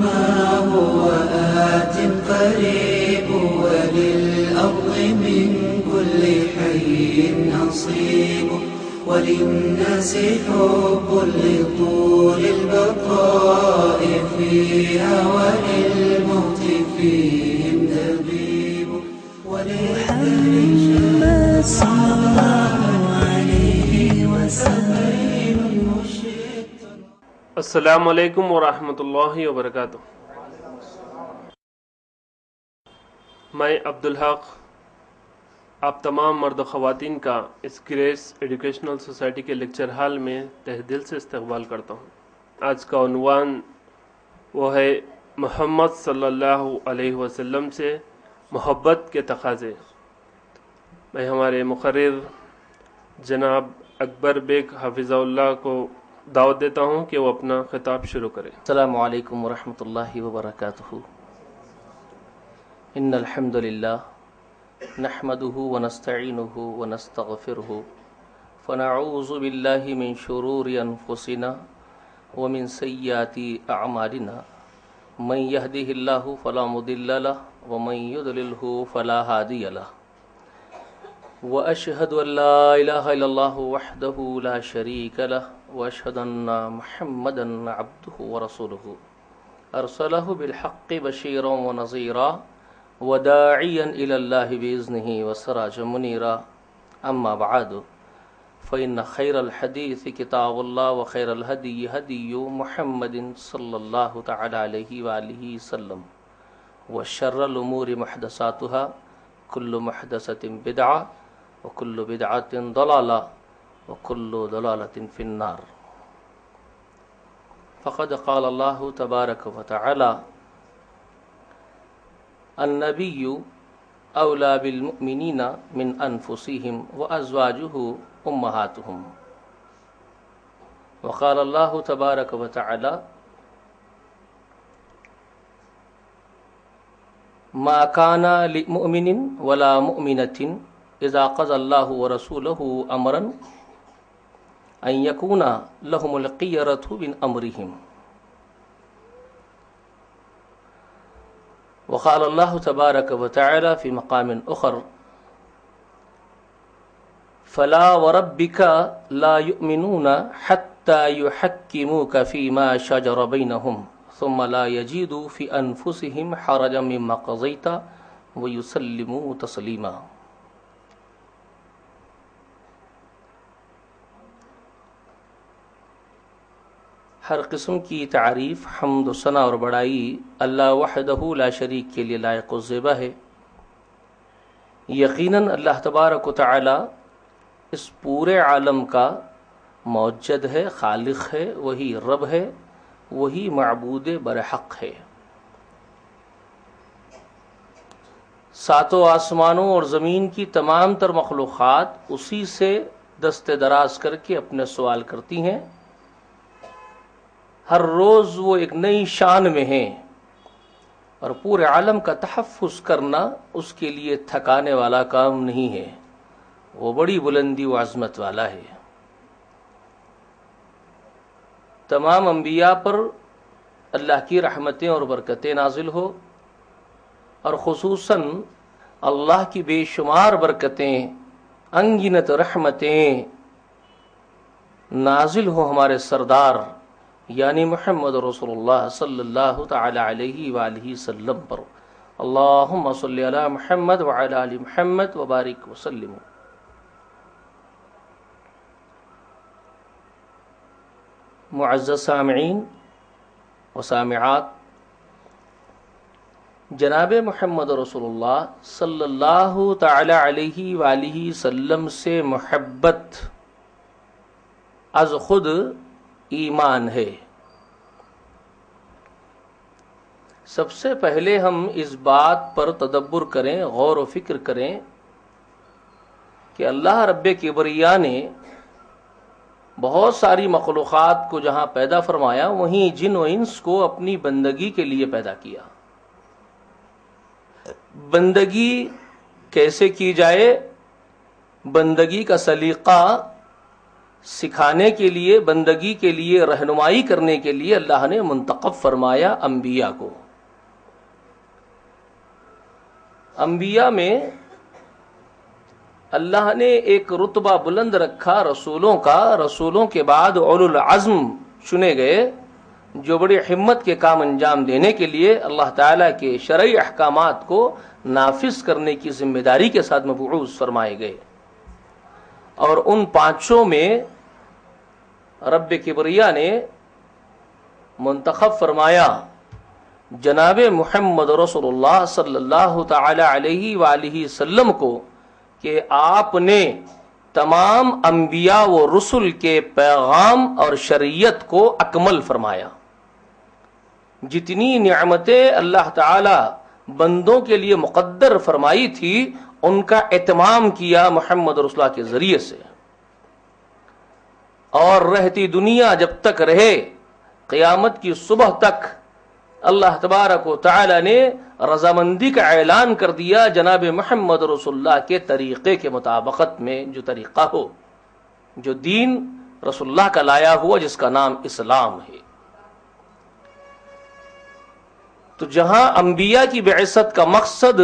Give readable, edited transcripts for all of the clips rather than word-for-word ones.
ما هو آت قريب وللأرض من كل حي نصيب وللناس حب لطول البقاء فيها وللموت فيهم دبيب محمد صلى الله عليه وسلم. السلام علیکم ورحمۃ اللہ وبرکاتہ. میں عبدالحق آپ تمام مرد و خواتین کا اس گریس ایجوکیشنل سوسائٹی کے لیکچر ہال میں تہ دل سے استقبال کرتا ہوں. آج کا عنوان وہ ہے محمد صلی اللہ علیہ وسلم سے محبت کے تقاضے. میں ہمارے مقرر جناب اکبر بیگ حافظہ اللہ کو دعوت دیتا ہوں کہ وہ اپنا خطاب شروع کریں. السلام علیکم ورحمۃ اللہ وبرکاتہ. ان الحمد للہ نحمده ونستعینه ونستغفره فنعوذ باللہ من شرور انفسنا ومن سیئات اعمالنا من يهده اللہ فلا مضل له ومن يضلله فلا هادی له واشهد ان لا الہ الا اللہ وحده لا شریک له واشهد ان محمدا عبده ورسوله ارسله بالحق بشیرا ونذیرا وداعیا الى اللہ باذنہ وسراجا منیرا. اما بعد فإن خیر الحدیث کتاب اللہ وخیر الہدی ہدی محمد صلی اللہ تعالی علیہ وآلہ وسلم وشر الامور محدثاتها کل محدثۃ بدعہ وکل بدعۃ ضلالہ وکل ضلالۃ فی النار. فقد قال اللہ تبارک وتعالی النبی اولا بالمؤمنین من انفسهم وازواجہ امہاتہم. وقال اللہ تبارک وتعالی ما کان لمؤمن ولا مؤمنۃ اذا قضى اللہ ورسولہ امرا ان یکون لهم الخیرۃ من امرہم. وقال اللہ تبارک وتعالی فی مقام اخر فلا وربک لا یؤمنون حتی یحکموک فیما شجر بینہم ثم لا یجدوا فی انفسہم حرجا مما قضیت ویسلموا تسلیما. ہر قسم کی تعریف، حمد و ثنا اور بڑائی اللہ وحدہ لا شریک کے لیے لائق و زیبا ہے. یقیناً اللہ تبارک و تعالی اس پورے عالم کا موجد ہے، خالق ہے، وہی رب ہے، وہی معبود برحق ہے. ساتوں آسمانوں اور زمین کی تمام تر مخلوقات اسی سے دست دراز کر کے اپنے سوال کرتی ہیں. ہر روز وہ ایک نئی شان میں ہیں اور پورے عالم کا تحفظ کرنا اس کے لیے تھکانے والا کام نہیں ہے. وہ بڑی بلندی و عظمت والا ہے. تمام انبیاء پر اللہ کی رحمتیں اور برکتیں نازل ہو، اور خصوصاً اللہ کی بے شمار برکتیں، انگنت رحمتیں نازل ہو ہمارے سردار یعنی محمد رسول اللہ صلی اللہ تعالی علیہ وآلہ وسلم پر. اللہم صلی علی محمد وعلی آل محمد وبارک وسلم. معزز سامعین و سامعات، جناب محمد رسول اللہ صلی اللہ تعالی علیہ وآلہ وسلم سے محبت از خود ایمان ہے. سب سے پہلے ہم اس بات پر تدبر کریں، غور و فکر کریں کہ اللہ رب کبریا نے بہت ساری مخلوقات کو جہاں پیدا فرمایا، وہیں جن و انس کو اپنی بندگی کے لیے پیدا کیا. بندگی کیسے کی جائے، بندگی کا سلیقہ سکھانے کے لیے، بندگی کے لیے، رہنمائی کرنے کے لیے اللہ نے منتخب فرمایا انبیاء کو. انبیاء میں اللہ نے ایک رتبہ بلند رکھا رسولوں کا. رسولوں کے بعد اولو العزم چنے گئے جو بڑی ہمت کے کام انجام دینے کے لیے اللہ تعالیٰ کے شرعی احکامات کو نافذ کرنے کی ذمہ داری کے ساتھ مبعوث فرمائے گئے. اور ان پانچوں میں رب کبریا نے منتخب فرمایا جناب محمد رسول اللہ صلی اللہ تعالی علیہ وآلہ وسلم کو کہ آپ نے تمام انبیاء و رسل کے پیغام اور شریعت کو اکمل فرمایا. جتنی نعمتیں اللہ تعالی بندوں کے لیے مقدر فرمائی تھی ان کا اتمام کیا محمد رسول اللہ کے ذریعے سے. اور رہتی دنیا جب تک رہے قیامت کی صبح تک اللہ تبارک و تعالی نے رضامندی کا اعلان کر دیا جناب محمد رسول اللہ کے طریقے کے مطابقت میں، جو طریقہ ہو، جو دین رسول اللہ کا لایا ہوا جس کا نام اسلام ہے. تو جہاں انبیاء کی بعثت کا مقصد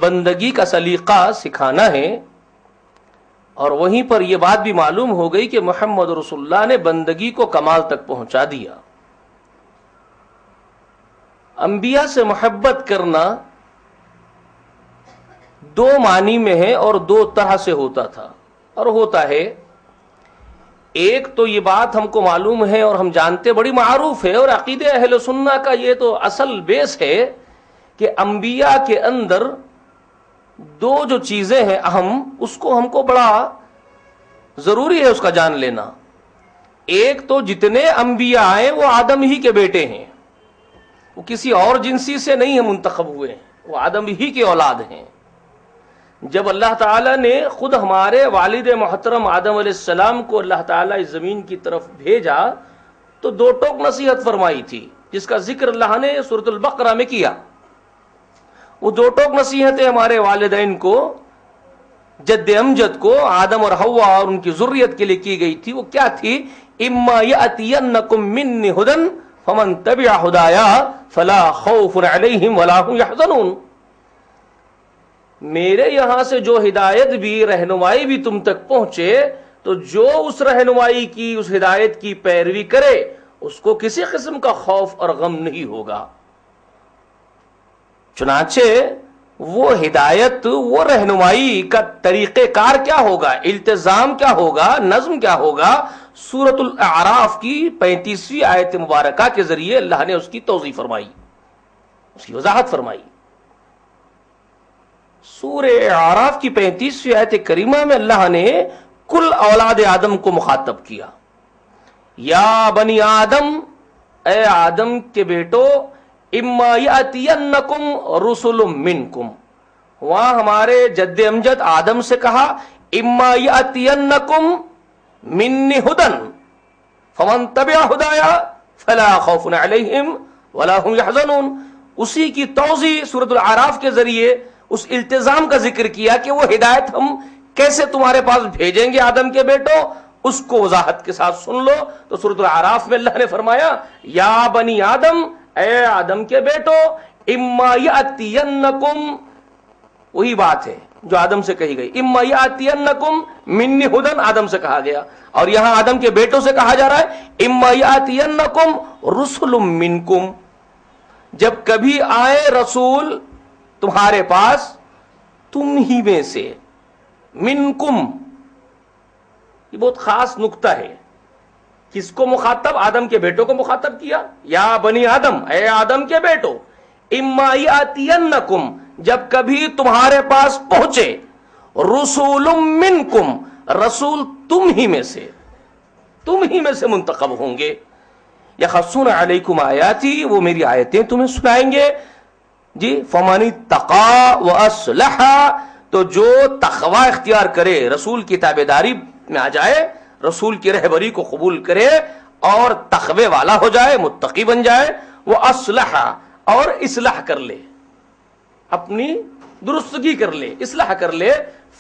بندگی کا سلیقہ سکھانا ہے، اور وہیں پر یہ بات بھی معلوم ہو گئی کہ محمد رسول اللہ نے بندگی کو کمال تک پہنچا دیا. انبیاء سے محبت کرنا دو معنی میں ہے اور دو طرح سے ہوتا تھا اور ہوتا ہے. ایک تو یہ بات ہم کو معلوم ہے اور ہم جانتے، بڑی معروف ہے، اور عقیدہ اہل سنہ کا یہ تو اصل بیس ہے کہ انبیاء کے اندر دو جو چیزیں ہیں اہم، اس کو ہم کو بڑا ضروری ہے اس کا جان لینا. ایک تو جتنے انبیاء آئے وہ آدم ہی کے بیٹے ہیں، وہ کسی اور جنسی سے نہیں ہیں منتخب ہوئے ہیں، وہ آدم ہی کی اولاد ہیں. جب اللہ تعالیٰ نے خود ہمارے والد محترم آدم علیہ السلام کو اللہ تعالیٰ اس زمین کی طرف بھیجا تو دو ٹوک نصیحت فرمائی تھی جس کا ذکر اللہ نے سورۃ البقرہ میں کیا. وہ دو ٹوک نصیحتیں ہمارے والدین کو، جد امجد کو، آدم اور حوا اور ان کی ذریت کے لیے کی گئی تھی. وہ کیا تھی؟ اما یأتینکم منی ھدی فمن تبع ھدایا فلا خوف علیہم ولا هم یحزنون. میرے یہاں سے جو ہدایت بھی، رہنمائی بھی تم تک پہنچے تو جو اس رہنمائی کی، اس ہدایت کی پیروی کرے اس کو کسی قسم کا خوف اور غم نہیں ہوگا. چنانچہ وہ ہدایت، وہ رہنمائی کا طریقہ کار کیا ہوگا، التزام کیا ہوگا، نظم کیا ہوگا، سورۃ الاعراف کی 35ویں آیت مبارکہ کے ذریعے اللہ نے اس کی توضیح فرمائی، اس کی وضاحت فرمائی. سورہ اعراف کی 35ویں آیت کریمہ میں اللہ نے کل اولاد آدم کو مخاطب کیا. یا بنی آدم، اے آدم کے بیٹو، اما یاتینکم رسل منکم. وہاں ہمارے جد امجد آدم سے کہا اما یاتینکم منی ھدی فمن تبع ھدایا فلا خوف علیہم ولا هم یحزنون. اسی کی توضیح سورۃ الاعراف کے ذریعے اس التزام کا ذکر کیا کہ وہ ہدایت ہم کیسے تمہارے پاس بھیجیں گے آدم کے بیٹو، اس کو وضاحت کے ساتھ سن لو. تو سورۃ الاعراف میں اللہ نے فرمایا یا بنی آدم، اے آدم کے بیٹو، اما یاتینکم، وہی بات ہے جو آدم سے کہی گئی، اما یاتینکم منی ھدی آدم سے کہا گیا، اور یہاں آدم کے بیٹوں سے کہا جا رہا ہے اما یاتینکم رسل منکم. جب کبھی آئے رسول تمہارے پاس تم ہی میں سے، منکم، یہ بہت خاص نقطہ ہے. کس کو مخاطب؟ آدم کے بیٹوں کو مخاطب کیا. یا بنی آدم، اے آدم کے بیٹو، اما یاتینکم، جب کبھی تمہارے پاس پہنچے، رسول منکم، رسول تم ہی میں سے، تم ہی میں سے منتخب ہوں گے. یقصون علیکم آیاتی، وہ میری آیتیں تمہیں سنائیں گے. جی فمن اتقى واصلح، تو جو تقوی اختیار کرے، رسول کی تابعداری میں آ جائے، رسول کی رہبری کو قبول کرے اور تقوی والا ہو جائے، متقی بن جائے، وہ اصلح، اور اصلاح کر لے. اپنی درستگی کر لے، اصلاح کر لے،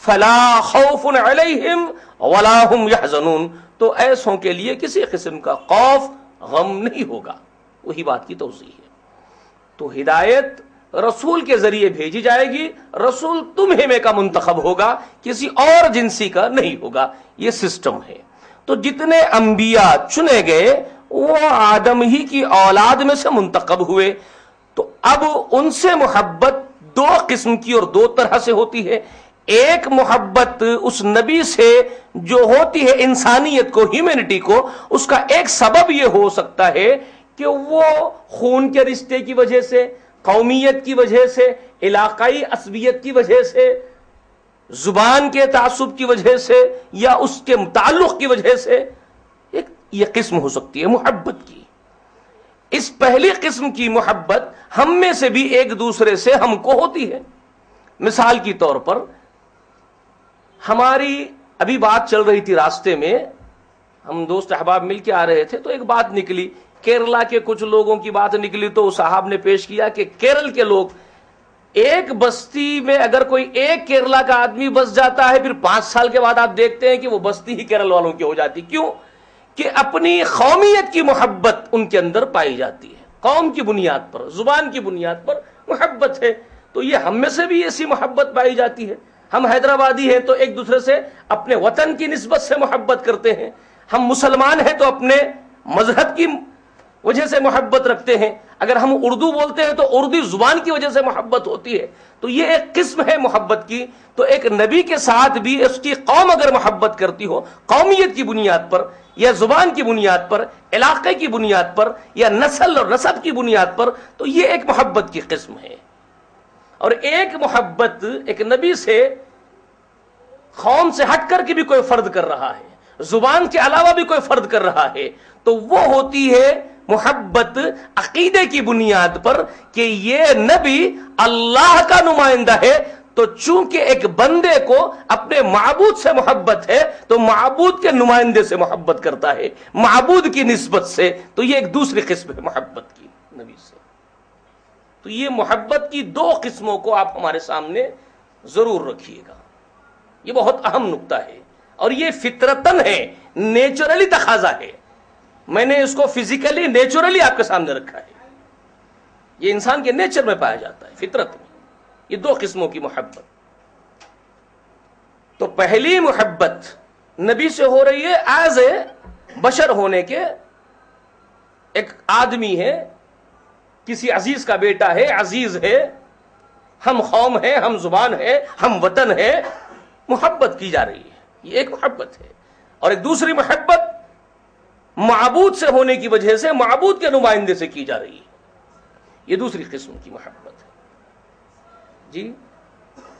فلا خوف علیہم ولا هم يحزنون، تو ایسوں کے لیے کسی قسم کا خوف غم نہیں ہوگا. وہی بات کی توضیح ہے. تو ہدایت رسول کے ذریعے بھیجی جائے گی، رسول تمہیں میں کا منتخب ہوگا، کسی اور جنسی کا نہیں ہوگا. یہ سسٹم ہے. تو جتنے انبیاء چنے گئے وہ آدم ہی کی اولاد میں سے منتخب ہوئے. تو اب ان سے محبت دو قسم کی اور دو طرح سے ہوتی ہے. ایک محبت اس نبی سے جو ہوتی ہے انسانیت کو، ہیومینٹی کو، اس کا ایک سبب یہ ہو سکتا ہے کہ وہ خون کے رشتے کی وجہ سے، قومیت کی وجہ سے، علاقائی عصبیت کی وجہ سے، زبان کے تعصب کی وجہ سے، یا اس کے تعلق کی وجہ سے ایک یہ قسم ہو سکتی ہے محبت کی. اس پہلی قسم کی محبت ہم میں سے بھی ایک دوسرے سے ہم کو ہوتی ہے. مثال کی طور پر ہماری ابھی بات چل رہی تھی، راستے میں ہم دوست احباب مل کے آ رہے تھے تو ایک بات نکلی، کیرلا کے کچھ لوگوں کی بات نکلی. تو صاحب نے پیش کیا کہ کیرل کے لوگ ایک بستی میں اگر کوئی ایک کیرلا کا آدمی بس جاتا ہے، پھر 5 سال کے بعد آپ دیکھتے ہیں کہ وہ بستی ہی کیرل والوں کی ہو جاتی. کیوں؟ کہ اپنی قومیت کی محبت ان کے اندر پائی جاتی ہے، قوم کی بنیاد پر، زبان کی بنیاد پر محبت ہے. تو یہ ہم میں سے بھی ایسی محبت پائی جاتی ہے. ہم حیدرآبادی ہیں تو ایک دوسرے سے اپنے وطن کی نسبت سے محبت کرتے ہیں. ہم مسلمان ہیں تو اپنے مذہب کی وجہ سے محبت رکھتے ہیں. اگر ہم اردو بولتے ہیں تو اردو زبان کی وجہ سے محبت ہوتی ہے. تو یہ ایک قسم ہے محبت کی. تو ایک نبی کے ساتھ بھی اس کی قوم اگر محبت کرتی ہو، قومیت کی بنیاد پر یا زبان کی بنیاد پر، علاقے کی بنیاد پر یا نسل اور نسب کی بنیاد پر، تو یہ ایک محبت کی قسم ہے. اور ایک محبت ایک نبی سے قوم سے ہٹ کر کے بھی کوئی فرد کر رہا ہے، زبان کے علاوہ بھی کوئی فرد کر رہا ہے، تو وہ ہوتی ہے محبت عقیدے کی بنیاد پر کہ یہ نبی اللہ کا نمائندہ ہے. تو چونکہ ایک بندے کو اپنے معبود سے محبت ہے تو معبود کے نمائندے سے محبت کرتا ہے، معبود کی نسبت سے. تو یہ ایک دوسری قسم ہے محبت کی نبی سے. تو یہ محبت کی دو قسموں کو آپ ہمارے سامنے ضرور رکھیے گا. یہ بہت اہم نقطہ ہے اور یہ فطرتاً ہے، نیچرلی تقاضا ہے. میں نے اس کو فزیکلی نیچرلی آپ کے سامنے رکھا ہے. یہ انسان کے نیچر میں پایا جاتا ہے، فطرت میں. یہ دو قسموں کی محبت. تو پہلی محبت نبی سے ہو رہی ہے ایز اے بشر ہونے کے، ایک آدمی ہے، کسی عزیز کا بیٹا ہے، عزیز ہے، ہم قوم ہے، ہم زبان ہے، ہم وطن ہے، محبت کی جا رہی ہے. یہ ایک محبت ہے. اور ایک دوسری محبت معبود سے ہونے کی وجہ سے معبود کے نمائندے سے کی جا رہی ہے. یہ دوسری قسم کی محبت ہے. جی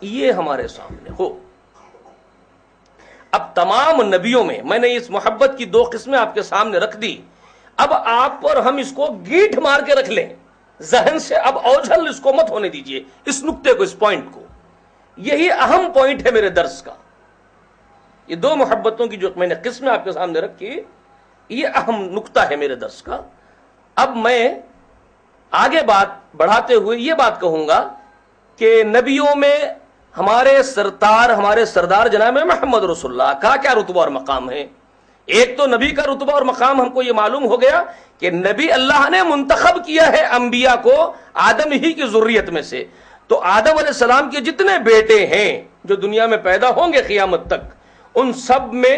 یہ ہمارے سامنے ہو. اب تمام نبیوں میں نے اس محبت کی دو قسمیں آپ کے سامنے رکھ دی. اب آپ پر ہم اس کو گیٹ مار کے رکھ لیں ذہن سے. اب اوجھل اس کو مت ہونے دیجئے، اس نقطے کو، اس پوائنٹ کو. یہی اہم پوائنٹ ہے میرے درس کا. یہ دو محبتوں کی جو میں نے قسمیں آپ کے سامنے رکھی، یہ اہم نقطہ ہے میرے درس کا. اب میں آگے بات بڑھاتے ہوئے یہ بات کہوں گا کہ نبیوں میں ہمارے سردار جناب محمد رسول اللہ کا کیا رتبہ اور مقام ہے. ایک تو نبی کا رتبہ اور مقام ہم کو یہ معلوم ہو گیا کہ نبی اللہ نے منتخب کیا ہے انبیاء کو آدم ہی کی ذریت میں سے. تو آدم علیہ السلام کے جتنے بیٹے ہیں جو دنیا میں پیدا ہوں گے قیامت تک، ان سب میں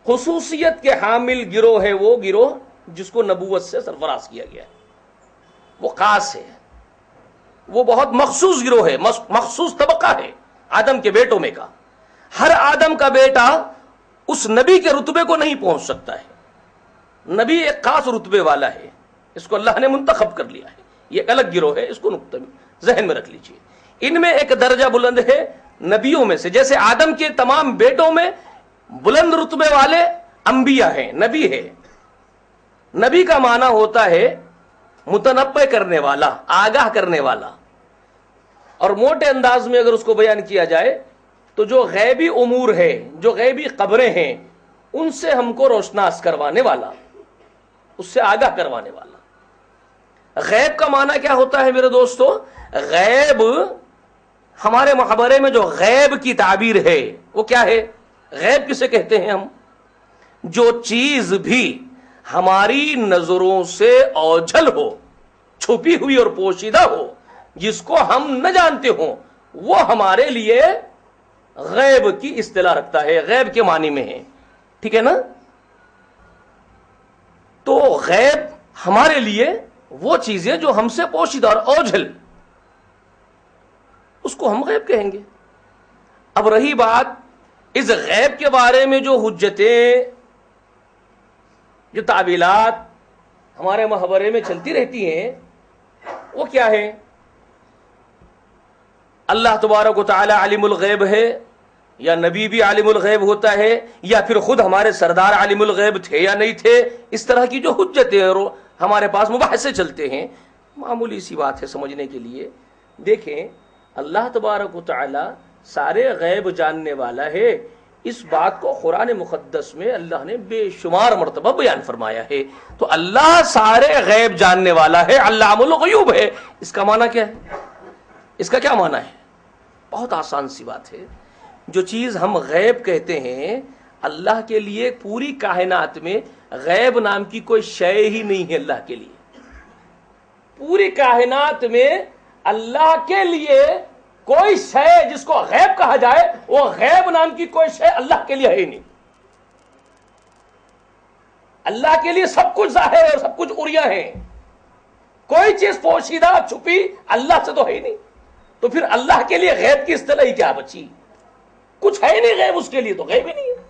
خصوصیت کے حامل گروہ ہے وہ گروہ جس کو نبوت سے سرفراز کیا گیا ہے. وہ خاص ہے، وہ بہت مخصوص گروہ ہے، مخصوص طبقہ ہے آدم کے بیٹوں میں کا. ہر آدم کا بیٹا اس نبی کے رتبے کو نہیں پہنچ سکتا ہے. نبی ایک خاص رتبے والا ہے، اس کو اللہ نے منتخب کر لیا ہے. یہ ایک الگ گروہ ہے، اس کو نقطہ ذہن میں رکھ لیجئے. ان میں ایک درجہ بلند ہے نبیوں میں سے. جیسے آدم کے تمام بیٹوں میں بلند رتبے والے انبیاء ہیں، نبی ہے. نبی کا معنی ہوتا ہے متنبع کرنے والا، آگاہ کرنے والا. اور موٹے انداز میں اگر اس کو بیان کیا جائے تو جو غیبی امور ہے، جو غیبی خبریں ہیں، ان سے ہم کو روشناس کروانے والا، اس سے آگاہ کروانے والا. غیب کا معنی کیا ہوتا ہے میرے دوستو؟ غیب ہمارے محاورے میں جو غیب کی تعبیر ہے وہ کیا ہے؟ غیب کسے کہتے ہیں ہم؟ جو چیز بھی ہماری نظروں سے اوجھل ہو، چھپی ہوئی اور پوشیدہ ہو، جس کو ہم نہ جانتے ہوں، وہ ہمارے لیے غیب کی اصطلاح رکھتا ہے، غیب کے معنی میں ہے. ٹھیک ہے نا؟ تو غیب ہمارے لیے وہ چیزیں جو ہم سے پوشیدہ اور اوجھل، اس کو ہم غیب کہیں گے. اب رہی بات اس غیب کے بارے میں جو حجتیں، جو تعویلات ہمارے محاورے میں چلتی رہتی ہیں، وہ کیا ہے؟ اللہ تبارک و تعالی عالم الغیب ہے، یا نبی بھی عالم الغیب ہوتا ہے، یا پھر خود ہمارے سردار عالم الغیب تھے یا نہیں تھے. اس طرح کی جو حجتیں ہمارے پاس مباحثے چلتے ہیں، معمولی سی بات ہے سمجھنے کے لیے. دیکھیں، اللہ تبارک و تعالی سارے غیب جاننے والا ہے. اس بات کو قرآن مقدس میں اللہ نے بے شمار مرتبہ بیان فرمایا ہے. تو اللہ سارے غیب جاننے والا ہے، علام الغیوب ہے. اس کا معنی کیا ہے؟ اس کا کیا معنی ہے؟ بہت آسان سی بات ہے. جو چیز ہم غیب کہتے ہیں، اللہ کے لیے پوری کائنات میں غیب نام کی کوئی شے ہی نہیں ہے. اللہ کے لیے پوری کائنات میں اللہ کے لیے کوئی شے جس کو غیب کہا جائے، وہ غیب نام کی کوئی شے اللہ کے لیے ہے ہی نہیں. اللہ کے لیے سب کچھ ظاہر ہے اور سب کچھ عریاں ہیں. کوئی چیز پوشیدہ چھپی اللہ سے تو ہے ہی نہیں. تو پھر اللہ کے لیے غیب کی اصطلاح ہی کیا بچی؟ کچھ ہے نہیں غیب اس کے لیے، تو غیب ہی نہیں ہے.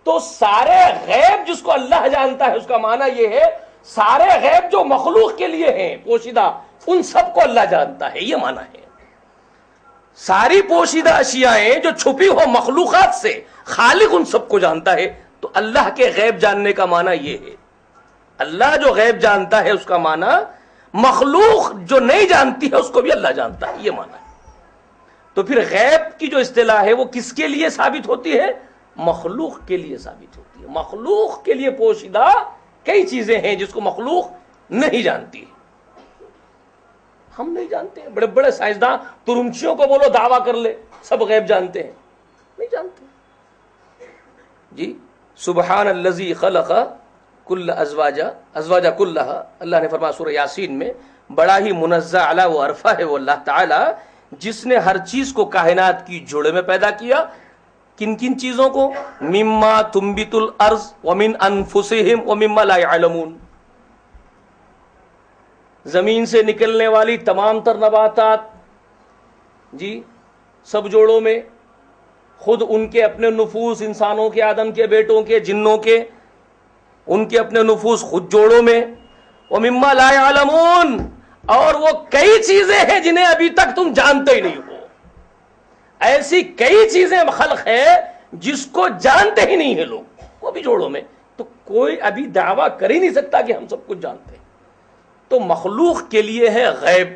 تو سارے غیب جس کو اللہ جانتا ہے، اس کا معنی یہ ہے سارے غیب جو مخلوق کے لیے ہیں پوشیدہ، ان سب کو اللہ جانتا ہے. یہ معنی ہے. ساری پوشیدہ اشیاء جو چھپی ہو مخلوقات سے، خالق ان سب کو جانتا ہے. تو اللہ کے غیب جاننے کا معنی یہ ہے. اللہ جو غیب جانتا ہے اس کا معنی مخلوق جو نہیں جانتی ہے اس کو بھی اللہ جانتا ہے. یہ معنی ہے. تو پھر غیب کی جو اصطلاح ہے وہ کس کے لیے ثابت ہوتی ہے؟ مخلوق کے لیے ثابت ہوتی ہے. مخلوق کے لیے پوشیدہ کئی چیزیں ہیں جس کو مخلوق نہیں جانتی. ہم نہیں جانتے ہیں. بڑے بڑے سائنسداں ترمچیوں کو بولو دعویٰ کر لے سب غیب جانتے ہیں، نہیں جانتے. جی سبحان الذی خلق کل ازواجا کلھا، اللہ نے فرمایا سورہ یاسین میں، بڑا ہی منزہ اعلیٰ و عرفہ ہے وہ اللہ تعالی جس نے ہر چیز کو کائنات کی جوڑے میں پیدا کیا. کن کن چیزوں کو؟ مما تنبت الارض ومن انفسہم ومما لا یعلمون. زمین سے نکلنے والی تمام تر نباتات، جی سب جوڑوں میں، خود ان کے اپنے نفوس، انسانوں کے، آدم کے بیٹوں کے، جنوں کے، ان کے اپنے نفوس خود جوڑوں میں. ومما لا یعلمون، اور وہ کئی چیزیں ہیں جنہیں ابھی تک تم جانتے ہی نہیں ہو. ایسی کئی چیزیں خلق ہے جس کو جانتے ہی نہیں ہیں لوگ، وہ بھی جوڑوں میں. تو کوئی ابھی دعویٰ کر ہی نہیں سکتا کہ ہم سب کچھ جانتے ہیں. تو مخلوق کے لیے ہے غیب.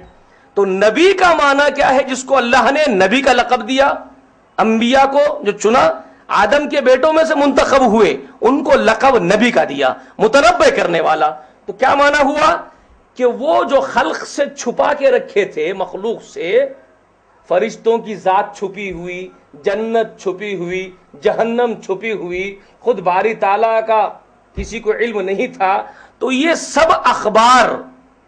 تو نبی کا معنی کیا ہے؟ جس کو اللہ نے نبی کا لقب دیا. انبیاء کو جو چنا، آدم کے بیٹوں میں سے منتخب ہوئے، ان کو لقب نبی کا دیا، متنبع کرنے والا. تو کیا معنی ہوا کہ وہ جو خلق سے چھپا کے رکھے تھے مخلوق سے، فرشتوں کی ذات چھپی ہوئی، جنت چھپی ہوئی، جہنم چھپی ہوئی، خود باری تعالیٰ کا کسی کو علم نہیں تھا. تو یہ سب اخبار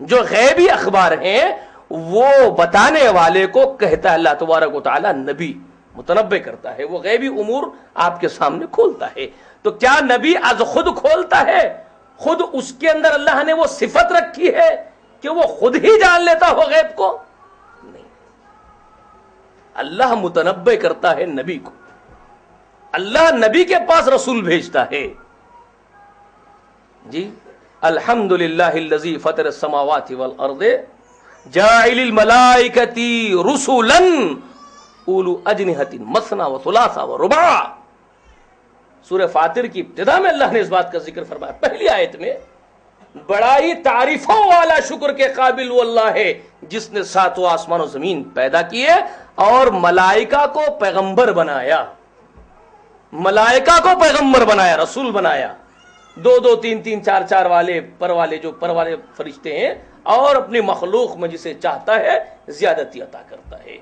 جو غیبی اخبار ہیں وہ بتانے والے کو کہتا ہے اللہ تبارک و تعالی نبی، متنبع کرتا ہے. وہ غیبی امور آپ کے سامنے کھولتا ہے. تو کیا نبی از خود کھولتا ہے؟ خود اس کے اندر اللہ نے وہ صفت رکھی ہے کہ وہ خود ہی جان لیتا ہو غیب کو؟ نہیں. اللہ متنبع کرتا ہے نبی کو. اللہ نبی کے پاس رسول بھیجتا ہے. جی الحمدللہ الذی فطر السماوات والارض جاعل الملائکۃ رسلا اولو اجنحۃ مثنی وثلاث ورباع. سورہ فاطر کی ابتدا میں اللہ نے اس بات کا ذکر فرمایا. پہلی آیت میں بڑا ہی تعریفوں والا شکر کے قابل وہ اللہ ہے جس نے ساتوں آسمان و زمین پیدا کیے اور ملائکہ کو پیغمبر بنایا. ملائکہ کو پیغمبر بنایا، رسول بنایا. دو دو تین تین چار چار والے پر والے فرشتے ہیں، اور اپنی مخلوق میں جسے چاہتا ہے زیادتی عطا کرتا ہے.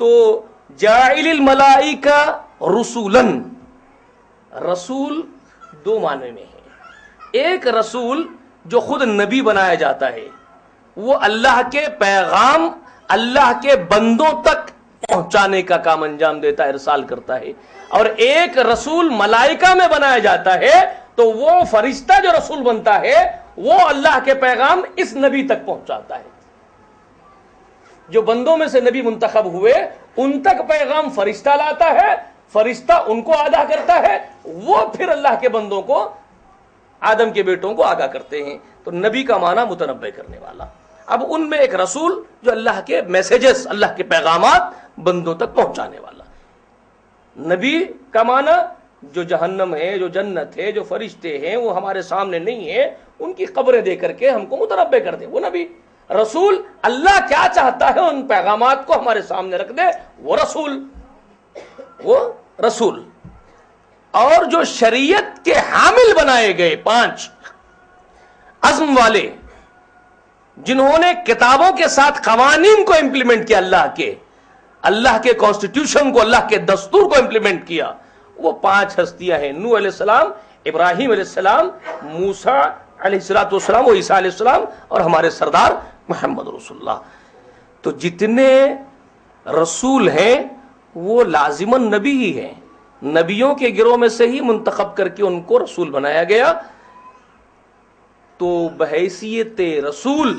تو جاعل الملائکہ رسولن، رسول دو معنی میں ہے. ایک رسول جو خود نبی بنایا جاتا ہے، وہ اللہ کے پیغام اللہ کے بندوں تک پہنچانے کا کام انجام دیتا ہے، ارسال کرتا ہے. اور ایک رسول ملائکہ میں بنایا جاتا ہے، تو وہ فرشتہ جو رسول بنتا ہے وہ اللہ کے پیغام اس نبی تک پہنچاتا ہے. جو بندوں میں سے نبی منتخب ہوئے ان تک پیغام فرشتہ لاتا ہے، فرشتہ ان کو آگاہ کرتا ہے، وہ پھر اللہ کے بندوں کو، آدم کے بیٹوں کو آگاہ کرتے ہیں. تو نبی کا معنی متنبع کرنے والا. اب ان میں ایک رسول جو اللہ کے میسیجز، اللہ کے پیغامات بندوں تک پہنچانے والا. نبی کا معنی جو جہنم ہے، جو جنت ہے، جو فرشتے ہیں وہ ہمارے سامنے نہیں ہیں، ان کی قبریں دے کر کے ہم کو متنبع کر دے، وہ نبی. رسول اللہ کیا چاہتا ہے ان پیغامات کو ہمارے سامنے رکھ دے، وہ رسول، وہ رسول. اور جو شریعت کے حامل بنائے گئے 5 عزم والے، جنہوں نے کتابوں کے ساتھ قوانین کو امپلیمنٹ کیا، اللہ کے کانسٹیٹیوشن کو، اللہ کے دستور کو امپلیمنٹ کیا، وہ 5 ہستیاں ہیں. نوح علیہ السلام، ابراہیم علیہ السلام، موسیٰ علیہ السلام، و عیسیٰ علیہ السلام، اور ہمارے سردار محمد رسول اللہ. تو جتنے رسول ہیں وہ لازماً نبی ہی ہیں، نبیوں کے گروہ میں سے ہی منتخب کر کے ان کو رسول بنایا گیا. تو بحیثیت رسول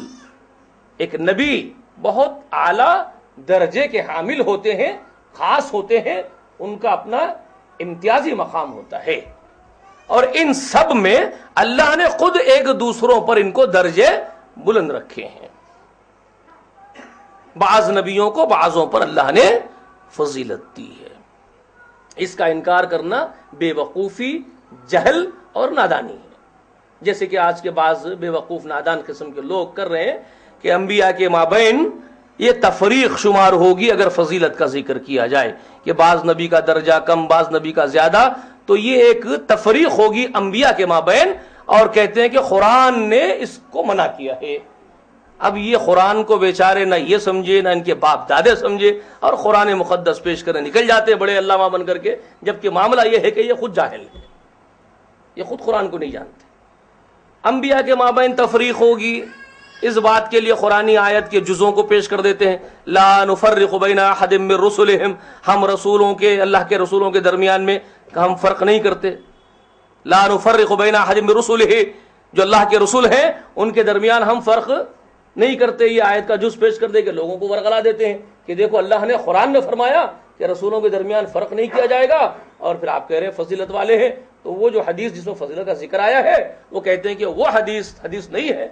ایک نبی بہت اعلیٰ درجے کے حامل ہوتے ہیں، خاص ہوتے ہیں، ان کا اپنا امتیازی مقام ہوتا ہے. اور ان سب میں اللہ نے خود ایک دوسروں پر ان کو درجے بلند رکھے ہیں. بعض نبیوں کو بعضوں پر اللہ نے فضیلت دی ہے. اس کا انکار کرنا بے وقوفی، جہل اور نادانی ہے. جیسے کہ آج کے بعض بے وقوف نادان قسم کے لوگ کر رہے ہیں کہ انبیاء کے مابین یہ تفریق شمار ہوگی اگر فضیلت کا ذکر کیا جائے کہ بعض نبی کا درجہ کم، بعض نبی کا زیادہ، تو یہ ایک تفریق ہوگی انبیاء کے مابین. اور کہتے ہیں کہ قرآن نے اس کو منع کیا ہے. اب یہ قرآن کو بیچارے نہ یہ سمجھے، نہ ان کے باپ دادے سمجھے، اور قرآن مقدس پیش کرنے نکل جاتے بڑے علامہ بن کر کے، جبکہ معاملہ یہ ہے کہ یہ خود جاہل ہے، یہ خود قرآن کو نہیں جانتے. انبیاء کے مابین تفریق ہوگی، اس بات کے لیے قرآنی آیت کے جزوں کو پیش کر دیتے ہیں. لا نفرق بین احد من رسلہم، ہم رسولوں کے، اللہ کے رسولوں کے درمیان میں ہم فرق نہیں کرتے. لا نفرق بین احد من رسلہ، جو اللہ کے رسول ہیں ان کے درمیان ہم فرق نہیں کرتے. یہ آیت کا جز پیش کر دے کہ لوگوں کو ورغلا دیتے ہیں کہ دیکھو اللہ نے قرآن میں فرمایا کہ رسولوں کے درمیان فرق نہیں کیا جائے گا، اور پھر آپ کہہ رہے ہیں فضیلت والے ہیں. تو وہ جو حدیث جس میں فضیلت کا ذکر آیا ہے وہ کہتے ہیں کہ وہ حدیث نہیں ہے،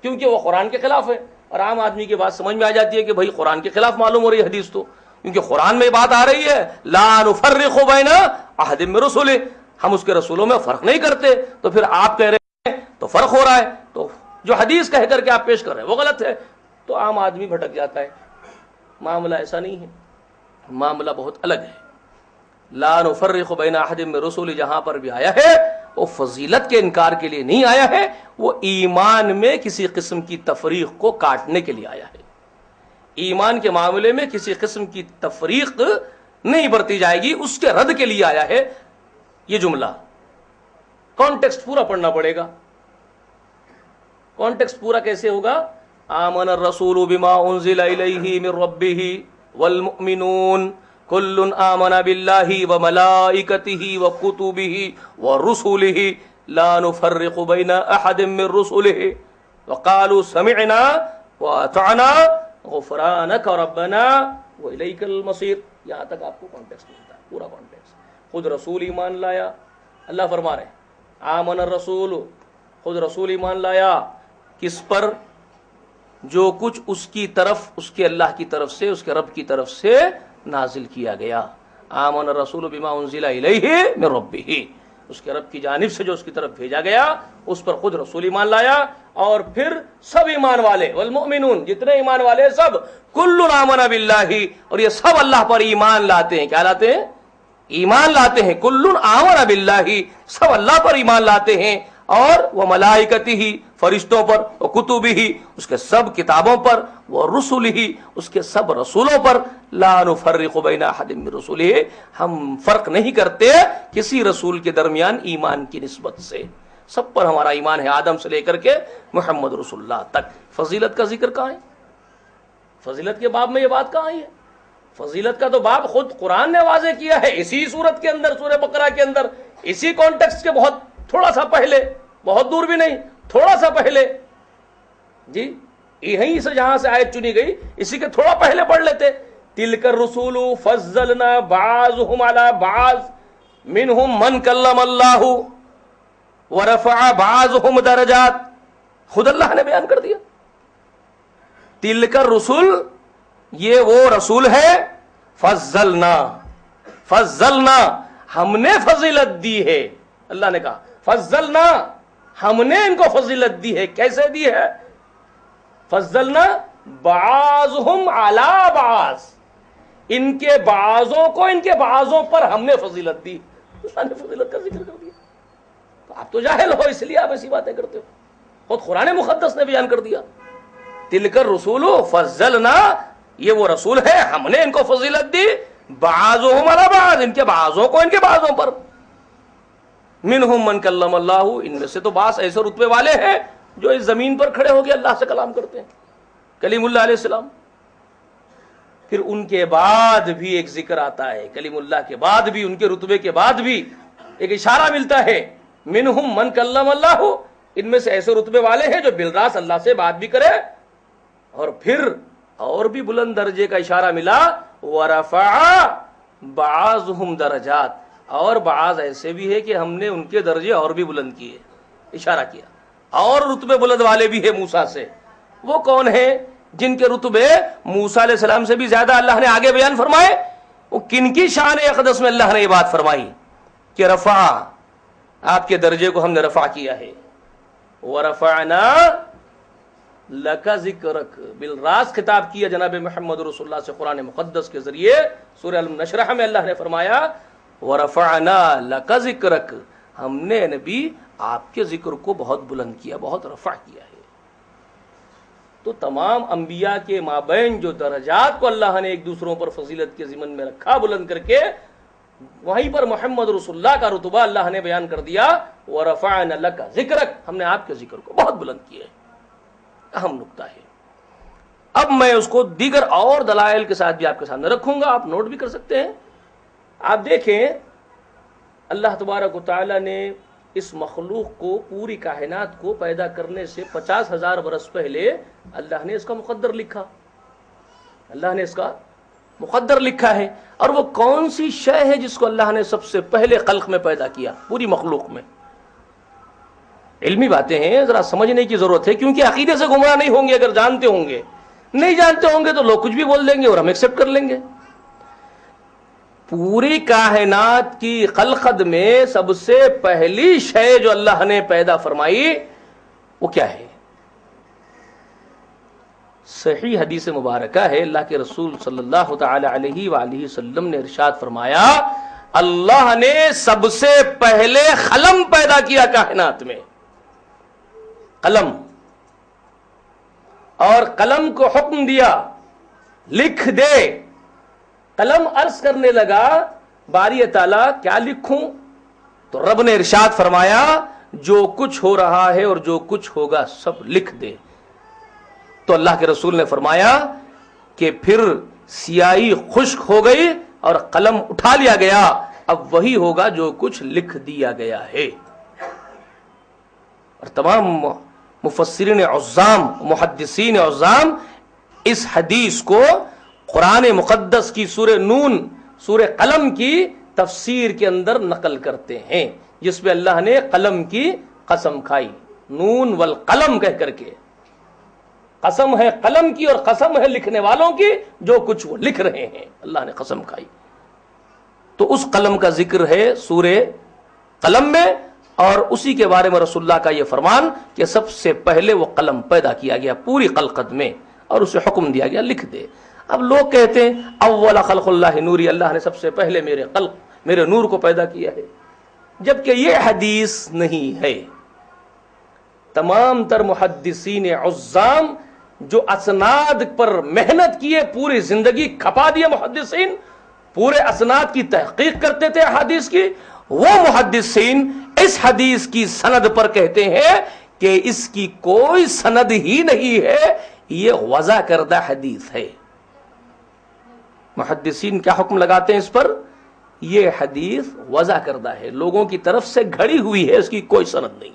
کیونکہ وہ قرآن کے خلاف ہے. اور عام آدمی کی بات سمجھ میں آ جاتی ہے کہ بھائی قرآن کے خلاف معلوم ہو رہی ہے حدیث، تو کیونکہ قرآن میں بات آ رہی ہے لا نفرق بین احد من رسلہ، ہم اس کے رسولوں میں فرق نہیں کرتے. تو پھر آپ کہہ رہے ہیں تو فرق ہو رہا ہے، تو جو حدیث کہہ کر کے آپ پیش کر رہے ہیں وہ غلط ہے. تو عام آدمی بھٹک جاتا ہے. معاملہ ایسا نہیں ہے، معاملہ بہت الگ ہے. لا نفرق بین احد من رسلہ جہاں پر بھی آیا ہے وہ فضیلت کے انکار کے لیے نہیں آیا ہے، وہ ایمان میں کسی قسم کی تفریق کو کاٹنے کے لیے آیا ہے. ایمان کے معاملے میں کسی قسم کی تفریق نہیں برتی جائے گی، اس کے رد کے لیے آیا ہے. یہ جملہ کانٹیکسٹ پورا پڑھنا پڑے گا. کانٹیکسٹ پورا کیسے ہوگا؟ آمن الرسول بما انزل الیہ من ربہ والمؤمنون کل آمن باللہ وملائکتہ وکتبہ ورسلہ لا نفرق بین احد من رسلہ وقالوا سمعنا واطعنا غفرانک ربنا والیک المصیر. یہاں تک آپ کو کانٹیکسٹ ملتا ہے، پورا کانٹیکسٹ. خود رسول ایمان لایا، اللہ فرما رہے ہیں آمن الرسول، خود رسول ایمان لایا کس پر؟ جو کچھ اس کی طرف، اس کے اللہ کی طرف سے، اس کے رب کی طرف سے نازل کیا گیا. آمن الرسول بما انزل الیہ من ربہ، اس کے رب کی جانب سے جو اس کی طرف بھیجا گیا اس پر خود رسول ایمان لایا. اور پھر سب ایمان والے، والمؤمنون، جتنے ایمان والے سب، کل آمن باللہ، اور یہ سب اللہ پر ایمان لاتے ہیں. کیا لاتے ہیں؟ ایمان لاتے ہیں. کل آمن باللہ، سب اللہ پر ایمان لاتے ہیں. اور وہ ملائکتہ، فرشتوں پر، وہ کتبہ اس کے سب کتابوں پر، وہ رسلہ اس کے سب رسولوں پر، لا نفرق بین احد من رسلہ ہم فرق نہیں کرتے کسی رسول کے درمیان ایمان کی نسبت سے، سب پر ہمارا ایمان ہے، آدم سے لے کر کے محمد رسول اللہ تک۔ فضیلت کا ذکر کہاں ہے؟ فضیلت کے باب میں یہ بات کہاں آئی ہے؟ فضیلت کا تو باب خود قرآن نے واضح کیا ہے، اسی صورت کے اندر، سورہ بقرہ کے اندر، اسی کانٹیکسٹ کے بہت تھوڑا سا پہلے، بہت دور بھی نہیں، تھوڑا سا پہلے، جی یہیں سے جہاں سے آیت چنی گئی اسی کے تھوڑا پہلے پڑھ لیتے۔ تلک الرسول فضلنا بعضهم على بعض منهم من کلم اللہ ورفع بعضهم درجات، خود اللہ نے بیان کر دیا۔ تلک الرسول یہ وہ رسول ہے، فضلنا، فضلنا ہم نے فضیلت دی ہے، اللہ نے کہا فضلنا ہم نے ان کو فضیلت دی ہے۔ کیسے دی ہے؟ فضلنا بعضهم علی بعض، ان کے بعضوں کو ان کے بعضوں پر ہم نے فضیلت دی، اللہ نے فضیلت کا ذکر کر دیا۔ تو آپ تو جاہل ہو اس لیے آپ ایسی باتیں کرتے ہو، خود قرآن مقدس نے بیان کر دیا۔ تلک الرسول فضلنا یہ وہ رسول ہے ہم نے ان کو فضیلت دی، بعضهم علی بعض ان کے بعضوں کو ان کے بعضوں پر، منہم من کلم اللہ ان میں سے تو بعض ایسے رتبے والے ہیں جو اس زمین پر کھڑے ہو کے اللہ سے کلام کرتے ہیں، کلیم اللہ علیہ السلام۔ پھر ان کے بعد بھی ایک ذکر آتا ہے، کلیم اللہ کے بعد بھی، ان کے رتبے کے بعد بھی ایک اشارہ ملتا ہے، منہم من کلم اللہ ان میں سے ایسے رتبے والے ہیں جو بالراس اللہ سے بات بھی کرے، اور پھر اور بھی بلند درجے کا اشارہ ملا، ورفع بعضهم درجات، اور بعض ایسے بھی ہے کہ ہم نے ان کے درجے اور بھی بلند کیے، اشارہ کیا، اور رتبے بلند والے بھی ہیں موسیٰ سے۔ وہ کون ہیں جن کے رتبے موسیٰ علیہ السلام سے بھی زیادہ اللہ نے آگے بیان فرمائے؟ وہ کن کی شان اقدس میں اللہ نے یہ بات فرمائی کہ رفع، آپ کے درجے کو ہم نے رفع کیا ہے۔ ورفعنا لک ذکرک، بالراس خطاب کیا جناب محمد رسول اللہ سے قرآن مقدس کے ذریعے۔ سورہ النشرح میں اللہ نے فرمایا ورفعنا لک ذکرک، ہم نے نبی آپ کے ذکر کو بہت بلند کیا، بہت رفع کیا ہے۔ تو تمام انبیاء کے مابین جو درجات کو اللہ نے ایک دوسروں پر فضیلت کے ضمن میں رکھا بلند کر کے، وہیں پر محمد رسول اللہ کا رتبہ اللہ نے بیان کر دیا، ورفعنا لک ذکرک، ہم نے آپ کے ذکر کو بہت بلند کیا ہے۔ اہم نکتہ ہے، اب میں اس کو دیگر اور دلائل کے ساتھ بھی آپ کے سامنے رکھوں گا، آپ نوٹ بھی کر سکتے ہیں۔ آپ دیکھیں اللہ تبارک و تعالی نے اس مخلوق کو، پوری کائنات کو پیدا کرنے سے 50,000 برس پہلے اللہ نے اس کا مقدر لکھا، اللہ نے اس کا مقدر لکھا ہے۔ اور وہ کون سی شے ہے جس کو اللہ نے سب سے پہلے خلق میں پیدا کیا پوری مخلوق میں؟ علمی باتیں ہیں، ذرا سمجھنے کی ضرورت ہے، کیونکہ عقیدے سے گمراہ نہیں ہوں گے اگر جانتے ہوں گے، نہیں جانتے ہوں گے تو لوگ کچھ بھی بول دیں گے اور ہم ایکسپٹ کر لیں گے۔ پوری کائنات کی خلقت میں سب سے پہلی شے جو اللہ نے پیدا فرمائی وہ کیا ہے؟ صحیح حدیث مبارکہ ہے، اللہ کے رسول صلی اللہ تعالی علیہ وآلہ وسلم نے ارشاد فرمایا، اللہ نے سب سے پہلے قلم پیدا کیا کائنات میں، قلم، اور قلم کو حکم دیا لکھ دے۔ قلم عرض کرنے لگا باری تعالیٰ کیا لکھوں؟ تو رب نے ارشاد فرمایا جو کچھ ہو رہا ہے اور جو کچھ ہوگا سب لکھ دے۔ تو اللہ کے رسول نے فرمایا کہ پھر سیاہی خشک ہو گئی اور قلم اٹھا لیا گیا، اب وہی ہوگا جو کچھ لکھ دیا گیا ہے۔ اور تمام مفسرین عظام، محدثین عظام اس حدیث کو قرآن مقدس کی سورہ نون، سورہ قلم کی تفسیر کے اندر نقل کرتے ہیں، جس پہ اللہ نے قلم کی قسم کھائی، نون والقلم کہہ کر کے، قسم ہے قلم کی اور قسم ہے لکھنے والوں کی، جو کچھ وہ لکھ رہے ہیں اللہ نے قسم کھائی۔ تو اس قلم کا ذکر ہے سورہ قلم میں، اور اسی کے بارے میں رسول اللہ کا یہ فرمان کہ سب سے پہلے وہ قلم پیدا کیا گیا پوری خلقت میں، اور اسے حکم دیا گیا لکھ دے۔ اب لوگ کہتے ہیں اول خلق اللہ نوری، اللہ نے سب سے پہلے میرے نور کو پیدا کیا ہے، جبکہ یہ حدیث نہیں ہے۔ تمام تر محدثین عظام جو اسناد پر محنت کیے، پوری زندگی کھپا دیے محدثین، پورے اسناد کی تحقیق کرتے تھے حدیث کی، وہ محدثین اس حدیث کی سند پر کہتے ہیں کہ اس کی کوئی سند ہی نہیں ہے، یہ وضع کردہ حدیث ہے۔ محدثین کیا حکم لگاتے ہیں اس پر؟ یہ حدیث وضع کردہ ہے، لوگوں کی طرف سے گھڑی ہوئی ہے، اس کی کوئی سند نہیں،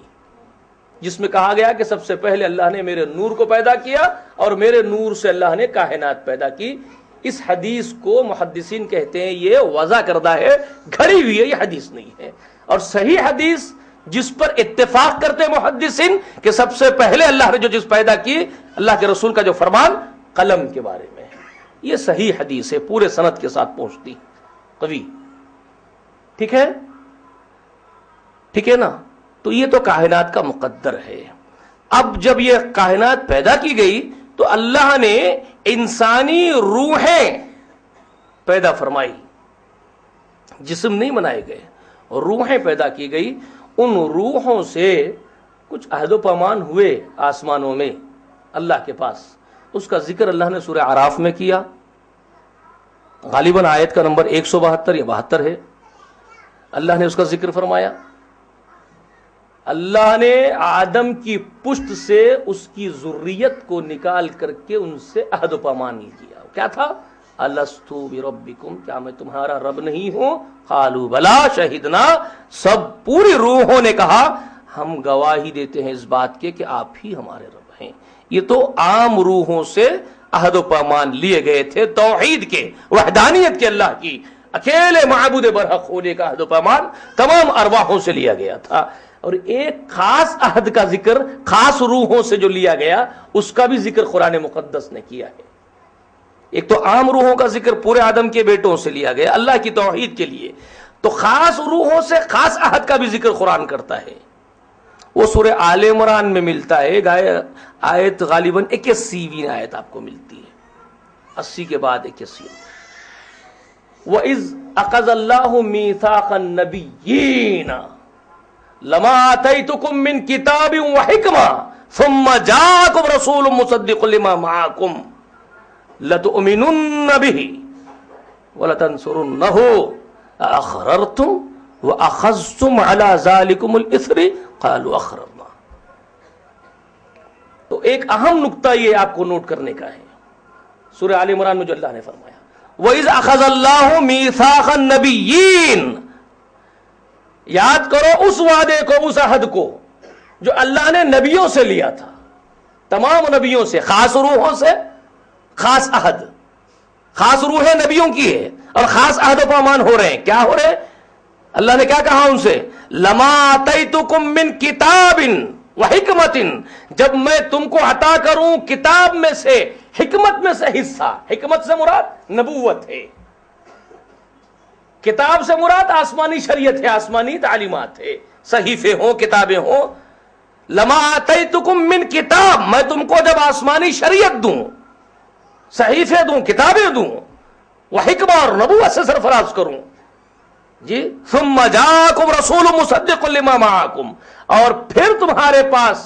جس میں کہا گیا کہ سب سے پہلے اللہ نے میرے نور کو پیدا کیا اور میرے نور سے اللہ نے کائنات پیدا کی۔ اس حدیث کو محدثین کہتے ہیں یہ وضع کردہ ہے، گھڑی ہوئی ہے، یہ حدیث نہیں ہے۔ اور صحیح حدیث جس پر اتفاق کرتے محدثین کہ سب سے پہلے اللہ نے جو چیز پیدا کی، اللہ کے رسول کا جو فرمان قلم کے بارے میں ہے، یہ صحیح حدیث ہے، پورے سند کے ساتھ پہنچتی قوی۔ ٹھیک ہے، ٹھیک ہے نا؟ تو یہ تو کائنات کا مقدر ہے۔ اب جب یہ کائنات پیدا کی گئی تو اللہ نے انسانی روحیں پیدا فرمائی، جسم نہیں بنائے گئے، روحیں پیدا کی گئی۔ ان روحوں سے کچھ عہد و پیمان ہوئے آسمانوں میں اللہ کے پاس، اس کا ذکر اللہ نے سورہ اعراف میں کیا، غالباً آیت کا نمبر 172 یا 72 ہے، اللہ نے اس کا ذکر فرمایا۔ اللہ نے آدم کی پشت سے اس کی ذریت کو نکال کر کے ان سے عہد و پیمان کیا۔ کیا تھا؟ الستو بربکم، کیا میں تمہارا رب نہیں ہوں؟ قالوا بلا شہدنا، سب پوری روحوں نے کہا ہم گواہی دیتے ہیں اس بات کے کہ آپ ہی ہمارے رب ہیں۔ یہ تو عام روحوں سے عہد و پیمان لیے گئے تھے توحید کے، وحدانیت کے، اللہ کی اکیلے معبود برحق ہونے کا عہد و پیمان تمام ارواحوں سے لیا گیا تھا۔ اور ایک خاص عہد کا ذکر خاص روحوں سے جو لیا گیا اس کا بھی ذکر قرآن مقدس نے کیا ہے۔ ایک تو عام روحوں کا ذکر پورے آدم کے بیٹوں سے لیا گیا اللہ کی توحید کے لیے، تو خاص روحوں سے خاص عہد کا بھی ذکر قرآن کرتا ہے۔ وہ سورہ آل عمران میں ملتا ہے، آیت غالباً 81ویں آیت آپ کو ملتی ہے، 80 کے بعد 81۔ وَإِذْ أَخَذَ اللَّهُ مِيثَاقَ النَّبِيِّينَ لما آتيتكم من كتاب وحكمة ثم جاءكم رسول مصدق لما معكم لتؤمنن به ولتنصرنه أأقررتم وأخذتم على ذلكم الإثر قالوا أقررنا۔ تو ایک اہم نقطہ یہ آپ کو نوٹ کرنے کا ہے سورہ آل عمران میں جو اللہ نے فرمایا وَإِذْ أَخَذَ اللَّهُ مِيثَاقَ النَّبِيِّينَ، یاد کرو اس وعدے کو، اس عہد کو جو اللہ نے نبیوں سے لیا تھا، تمام نبیوں سے، خاص روحوں سے خاص عہد، خاص روحیں نبیوں کی ہے اور خاص عہد و پیمان ہو رہے ہیں۔ کیا ہو رہے؟ اللہ نے کیا کہا ان سے؟ لما آتیتکم من کتاب وحکمت، جب میں تم کو عطا کروں کتاب میں سے، حکمت میں سے حصہ، حکمت سے مراد نبوت ہے، کتاب سے مراد آسمانی شریعت ہے، آسمانی تعلیمات ہے، صحیفے ہوں، کتابیں ہوں۔ لما آتیتکم من کتاب، میں تم کو جب آسمانی شریعت دوں، صحیفے دوں، کتابیں دوں، وحکمہ اور نبوت سے سرفراز کروں، جی ثم جاءکم رسول مصدق لما معکم، اور پھر تمہارے پاس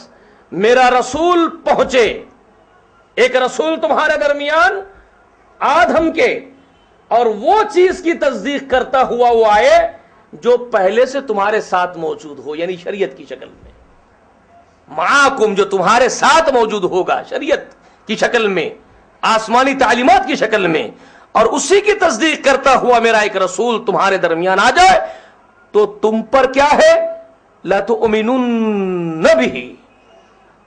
میرا رسول پہنچے، ایک رسول تمہارے درمیان آدم کے، اور وہ چیز کی تصدیق کرتا ہوا وہ آئے جو پہلے سے تمہارے ساتھ موجود ہو، یعنی شریعت کی شکل میں، معاکم جو تمہارے ساتھ موجود ہوگا شریعت کی شکل میں، آسمانی تعلیمات کی شکل میں، اور اسی کی تصدیق کرتا ہوا میرا ایک رسول تمہارے درمیان آ جائے تو تم پر کیا ہے؟ لَتُؤْمِنُنَّ بِهِ،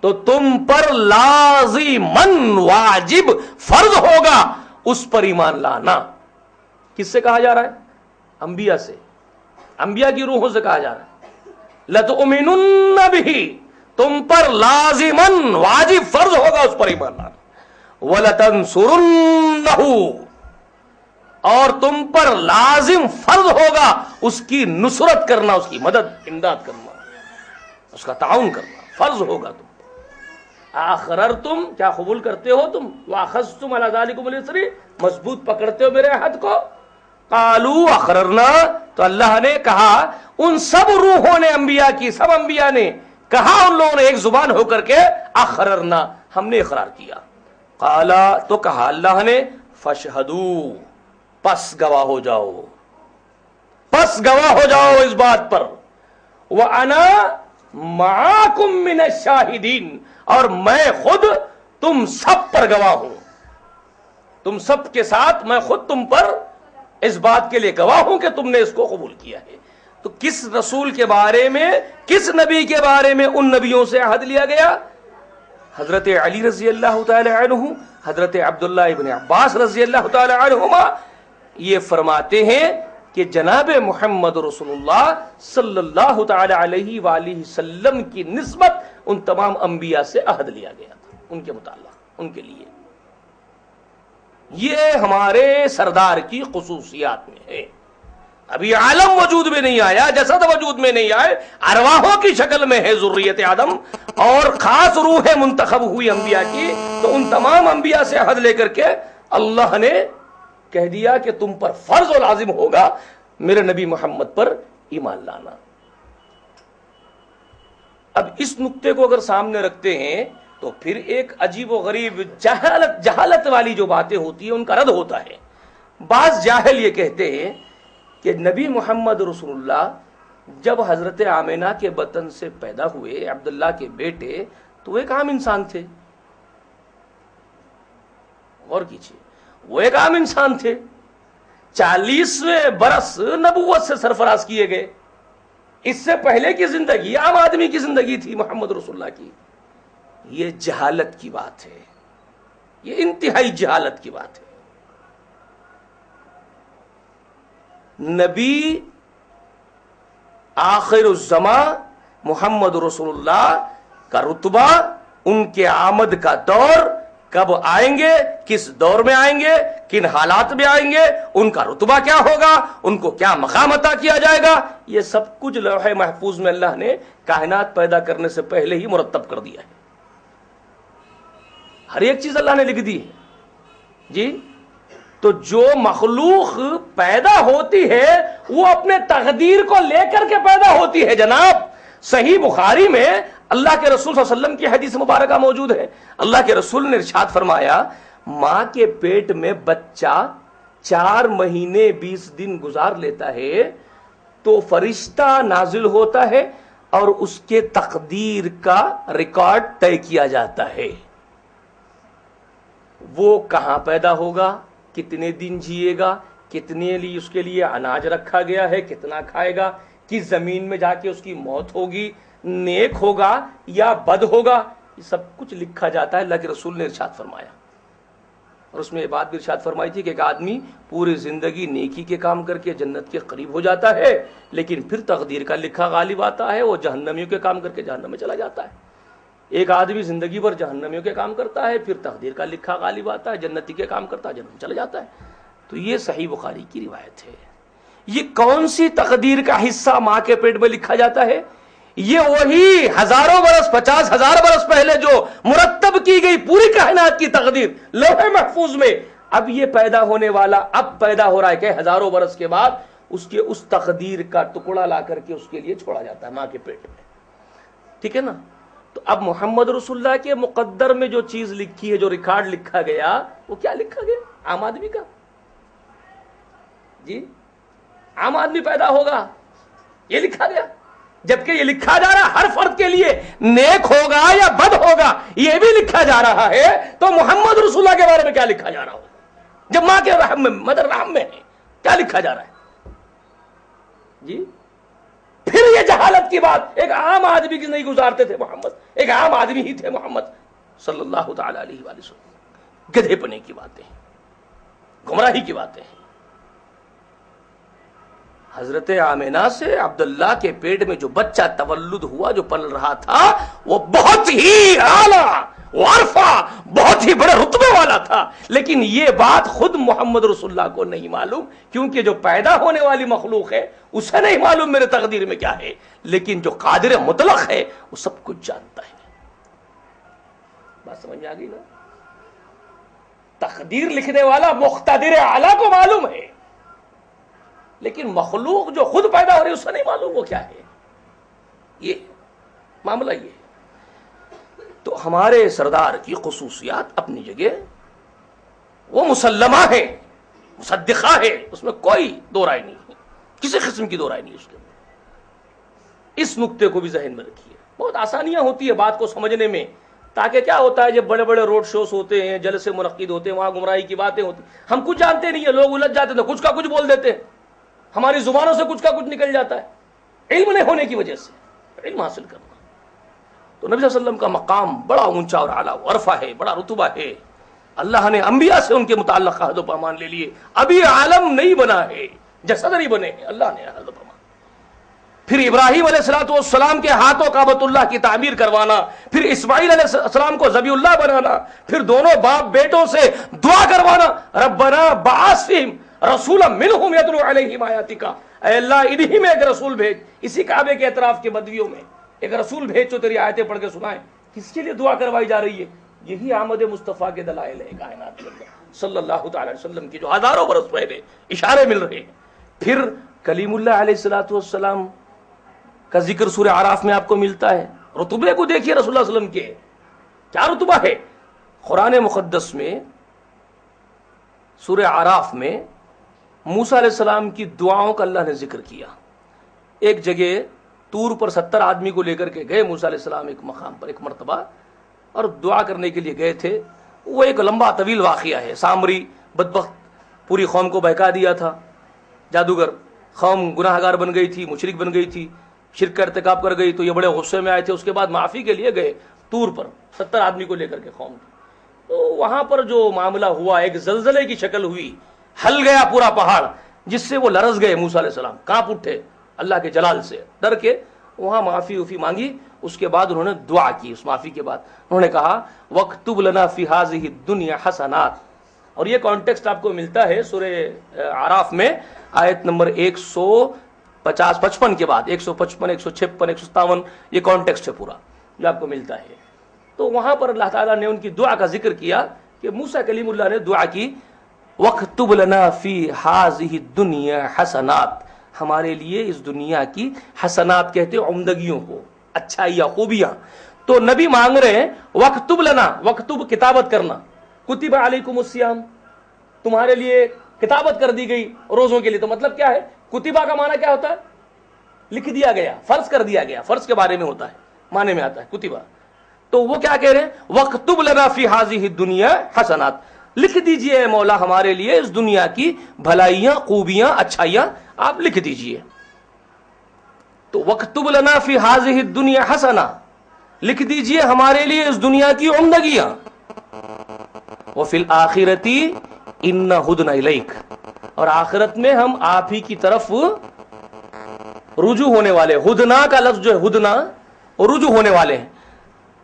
تو تم پر لازماً واجب فرض ہوگا اس پر ایمان لانا۔ کس سے کہا جا رہا ہے؟ انبیاء سے، انبیاء کی روحوں سے کہا جا رہا ہے لَتُؤْمِنُنَّ بِهِ، تم پر لازماً واجب فرض ہوگا اس پر ایمان لانا، وَلَتَنْصُرُنَّهُ، اور تم پر لازم فرض ہوگا اس کی نصرت کرنا، اس کی مدد امداد کرنا، اس کا تعاون کرنا فرض ہوگا تم۔ آخررتم، کیا قبول کرتے ہو تم؟ وَأَخَذْتُمْ عَلَى ذَلِكُمُ الْإِصْرِ، مضبوط پکڑتے ہو میرے عہد کو؟ قالوا اقررنا، تو اللہ نے کہا ان سب روحوں نے، انبیاء کی، سب انبیاء نے کہا ان لوگوں نے ایک زبان ہو کر کے اقررنا، ہم نے اقرار کیا. قالا تو کہا اللہ نے فاشہدوا، پس گواہ ہو جاؤ، پس گواہ ہو جاؤ اس بات پر. وانا معاکم من الشاہدین، اور میں خود تم سب پر گواہ ہوں، تم سب کے ساتھ میں خود تم پر اس بات کے لیے گواہ ہوں کہ تم نے اس کو قبول کیا ہے. تو کس رسول کے بارے میں، کس نبی کے بارے میں ان نبیوں سے عہد لیا گیا؟ حضرت علی رضی اللہ تعالی عنہ، حضرت عبداللہ ابن عباس رضی اللہ تعالی عنہما یہ فرماتے ہیں کہ جناب محمد رسول اللہ صلی اللہ تعالی علیہ وآلہ وسلم کی نسبت ان تمام انبیاء سے عہد لیا گیا تھا، ان کے متعلق، ان کے لیے. یہ ہمارے سردار کی خصوصیات میں ہے. ابھی عالم وجود میں نہیں آیا، جسد وجود میں نہیں آئے، ارواحوں کی شکل میں ہے ذریت آدم، اور خاص روح منتخب ہوئی انبیاء کی. تو ان تمام انبیاء سے عہد لے کر کے اللہ نے کہہ دیا کہ تم پر فرض و لازم ہوگا میرے نبی محمد پر ایمان لانا. اب اس نقطے کو اگر سامنے رکھتے ہیں تو پھر ایک عجیب و غریب جہالت والی جو باتیں ہوتی ہیں ان کا رد ہوتا ہے. بعض جاہل یہ کہتے ہیں کہ نبی محمد رسول اللہ جب حضرت آمینہ کے بطن سے پیدا ہوئے، عبداللہ کے بیٹے، تو وہ ایک عام انسان تھے. غور کیجیے، وہ ایک عام انسان تھے. 40 برس نبوت سے سرفراز کیے گئے. اس سے پہلے کی زندگی عام آدمی کی زندگی تھی محمد رسول اللہ کی. یہ جہالت کی بات ہے، یہ انتہائی جہالت کی بات ہے. نبی آخر الزمان محمد رسول اللہ کا رتبہ، ان کے آمد کا دور، کب آئیں گے، کس دور میں آئیں گے، کن حالات میں آئیں گے، ان کا رتبہ کیا ہوگا، ان کو کیا مقام عطا کیا جائے گا، یہ سب کچھ لوح محفوظ میں اللہ نے کائنات پیدا کرنے سے پہلے ہی مرتب کر دیا ہے. ہر ایک چیز اللہ نے لکھ دی ہے جی. تو جو مخلوق پیدا ہوتی ہے وہ اپنے تقدیر کو لے کر کے پیدا ہوتی ہے جناب. صحیح بخاری میں اللہ کے رسول صلی اللہ علیہ وسلم کی حدیث مبارکہ موجود ہے. اللہ کے رسول نے ارشاد فرمایا، ماں کے پیٹ میں بچہ 4 مہینے 20 دن گزار لیتا ہے تو فرشتہ نازل ہوتا ہے اور اس کے تقدیر کا ریکارڈ طے کیا جاتا ہے. وہ کہاں پیدا ہوگا، کتنے دن جیے گا، کتنے لیے اس کے لیے اناج رکھا گیا ہے، کتنا کھائے گا، کس زمین میں جا کے اس کی موت ہوگی، نیک ہوگا یا بد ہوگا، یہ سب کچھ لکھا جاتا ہے. اللہ کے رسول نے ارشاد فرمایا. اور اس میں یہ بات بھی ارشاد فرمائی تھی کہ ایک آدمی پوری زندگی نیکی کے کام کر کے جنت کے قریب ہو جاتا ہے، لیکن پھر تقدیر کا لکھا غالب آتا ہے، وہ جہنمیوں کے کام کر کے جہنم میں چلا جاتا ہے. ایک آدمی زندگی بھر جہنمیوں کے کام کرتا ہے، پھر تقدیر کا لکھا غالب آتا ہے، جنتی کے کام کرتا ہے، جنت میں چلا جاتا ہے. تو یہ صحیح بخاری کی روایت ہے. یہ کون سی تقدیر کا حصہ ماں کے پیٹ میں لکھا جاتا ہے؟ یہ وہی ہزاروں برس، 50,000 برس پہلے جو مرتب کی گئی پوری کائنات کی تقدیر لوح محفوظ میں. اب یہ پیدا ہونے والا اب پیدا ہو رہا ہے کہ ہزاروں برس کے بعد اس تقدیر کا ٹکڑا لا کر کے اس کے لیے چھوڑا جاتا ہے ماں کے پیٹ میں. ٹھیک ہے نا؟ تو اب محمد رسول اللہ کے مقدر میں جو چیز لکھی ہے، جو ریکارڈ لکھا گیا، وہ کیا لکھا گیا؟ عام آدمی کا جی، عام آدمی پیدا ہوگا یہ لکھا گیا. جبکہ یہ لکھا جا رہا ہر فرد کے لیے نیک ہوگا یا بد ہوگا یہ بھی لکھا جا رہا ہے. تو محمد رسول اللہ کے بارے میں کیا لکھا جا رہا ہوگا جب ماں کے رحم میں، مدر رحم میں ہے؟ کیا لکھا جا رہا ہے جی؟ پھر یہ جہالت کی بات، ایک عام آدمی کی نہیں گزارتے تھے محمد، ایک عام آدمی ہی تھے محمد صلی اللہ تعالی علیہ وآلہ وسلم. گدھے پنے کی باتیں، گمراہی کی باتیں. حضرت آمینہ سے عبداللہ کے پیٹ میں جو بچہ تولد ہوا، جو پل رہا تھا، وہ بہت ہی اعلیٰ وارفا، بہت ہی بڑے رتبے والا تھا. لیکن یہ بات خود محمد رسول اللہ کو نہیں معلوم، کیونکہ جو پیدا ہونے والی مخلوق ہے اسے نہیں معلوم میرے تقدیر میں کیا ہے. لیکن جو قادر مطلق ہے وہ سب کچھ جانتا ہے. بات سمجھ میں آ گئی نا؟ تقدیر لکھنے والا مقتدر اعلیٰ کو معلوم ہے، لیکن مخلوق جو خود پیدا ہو رہی ہے اسے نہیں معلوم وہ کیا ہے. یہ معاملہ یہ ہے۔ تو ہمارے سردار کی خصوصیات اپنی جگہ، وہ مسلمہ ہے، مصدقہ ہے، اس میں کوئی دو رائے نہیں ہے، کسی قسم کی دو رائے نہیں ہے اس کے اندر۔ اس نقطے کو بھی ذہن میں رکھیے۔ بہت آسانیاں ہوتی ہے بات کو سمجھنے میں، تاکہ کیا ہوتا ہے جب بڑے بڑے روڈ شوز ہوتے ہیں، جلسے منعقد ہوتے ہیں، وہاں گمراہی کی باتیں ہوتی ہیں، ہم کچھ جانتے نہیں ہیں، لوگ الجھ جاتے ہیں، کچھ کا کچھ بول دیتے ہیں، ہماری زبانوں سے کچھ کا کچھ نکل جاتا ہے، علم نہیں ہونے کی وجہ سے۔ علم حاصل کرنا، تو نبی صلی اللہ علیہ وسلم کا مقام بڑا اونچا اور اعلیٰ عرفہ ہے، بڑا رتبہ ہے۔ اللہ نے انبیاء سے ان کے متعلق عہد و پیمان لے لیے، ابھی عالم نہیں بنا ہے، جسد نہیں بنے ہیں، اللہ نے عہد و پیمان۔ پھر ابراہیم علیہ السلام کے ہاتھوں کعبۃ اللہ کی تعمیر کروانا، پھر اسماعیل علیہ السلام کو ذبیح اللہ بنانا، پھر دونوں باپ بیٹوں سے دعا کروانا، ربنا بعث فیہم رسولا منہم یتلو علیہم آیاتک، اے اللہ انہی میں ایک رسول بھیج، اسی کعبے کے اطراف کے بدویوں میں ایک رسول بھیج جو تیری آیتیں پڑھ کے سنائے۔ کس کے لیے دعا کروائی جا رہی ہے؟ یہی آمد مصطفیٰ کے دلائل ہے کائنات کے اندر صلی اللہ تعالی علیہ وسلم کی، جو ہزاروں برس پہلے اشارے مل رہے ہیں۔ پھر کلیم اللہ علیہ السلام کا ذکر سورہ اعراف میں آپ کو ملتا ہے۔ رتبے کو دیکھیے رسول اللہ علیہ وسلم کے، کیا رتبہ ہے۔ قرآن مقدس میں سورہ اعراف میں موسیٰ علیہ السلام کی دعاؤں کا اللہ نے ذکر کیا۔ ایک جگہ طور پر 70 آدمی کو لے کر کے گئے موسیٰ علیہ السلام ایک مقام پر، ایک مرتبہ، اور دعا کرنے کے لیے گئے تھے۔ وہ ایک لمبا طویل واقعہ ہے۔ سامری بدبخت پوری قوم کو بہکا دیا تھا، جادوگر، قوم گناہ گار بن گئی تھی، مشرک بن گئی تھی، شرک کا ارتکاب کر گئی، تو یہ بڑے غصے میں آئے تھے۔ اس کے بعد معافی کے لیے گئے طور پر 70 آدمی کو لے کر کے قوم کی، تو وہاں پر جو معاملہ ہوا، ایک زلزلے کی شکل ہوئی، ہل گیا پورا پہاڑ، جس سے وہ لرز گئے موسیٰ علیہ السلام، کانپ اٹھے اللہ کے جلال سے، ڈر کے وہاں معافی مانگی۔ اس کے بعد انہوں نے دعا کی، اس معافی کے بعد انہوں نے کہا وَاكْتُبْ لَنَا فِي هَذِهِ الدُّنْيَا حَسَنَاتٍ، اور یہ کانٹیکسٹ آپ کو ملتا ہے سورہ اعراف میں آیت نمبر 155 کے بعد، 155 156 157، یہ کانٹیکسٹ ہے پورا جو آپ کو ملتا ہے۔ تو وہاں پر اللہ تعالیٰ نے ان کی دعا کا ذکر کیا کہ موسیٰ کلیم اللہ نے دعا کی وَاكْتُبْ لَنَا فِي هَذِهِ الدُّنْيَا حَسَنَاتٍ، ہمارے لیے اس دنیا کی حسنات کہتے ہیں عمدگیوں کو، اچھائیاں، خوبیاں۔ تو نبی مانگ رہے ہیں وَاكْتُبْ لَنَا، وَاكْتُبْ کتابت کرنا، کتب علیکم الصیام، تمہارے لیے کتابت کر دی گئی روزوں کے لیے۔ تو مطلب کیا ہے؟ کتبہ کا معنی کیا ہوتا ہے؟ لکھ دیا گیا، فرض کر دیا گیا، فرض کے بارے میں ہوتا ہے، معنی میں آتا ہے کتبہ۔ تو وہ کیا کہہ رہے ہیں وَاكْتُبْ لَنَا فِي هَذِهِ الدُّنْيَا حَسَنَاتٍ، لکھ دیجئے اے مولا ہمارے لیے اس دنیا کی بھلائیاں، خوبیاں، اچھائیاں آپ لکھ دیجئے۔ تو وَاكْتُبْ لَنَا فِي هَذِهِ الدُّنْيَا حَسَنَةً، لکھ دیجئے ہمارے لیے اس دنیا کی عمدگیاں۔ وَفِي الْآخِرَةِ إِنَّا هُدْنَا إِلَيْكَ، اور آخرت میں ہم آپ ہی کی طرف رجوع ہونے والے۔ ہدنا کا لفظ جو ہے ہدنا، رجوع ہونے والے ہیں۔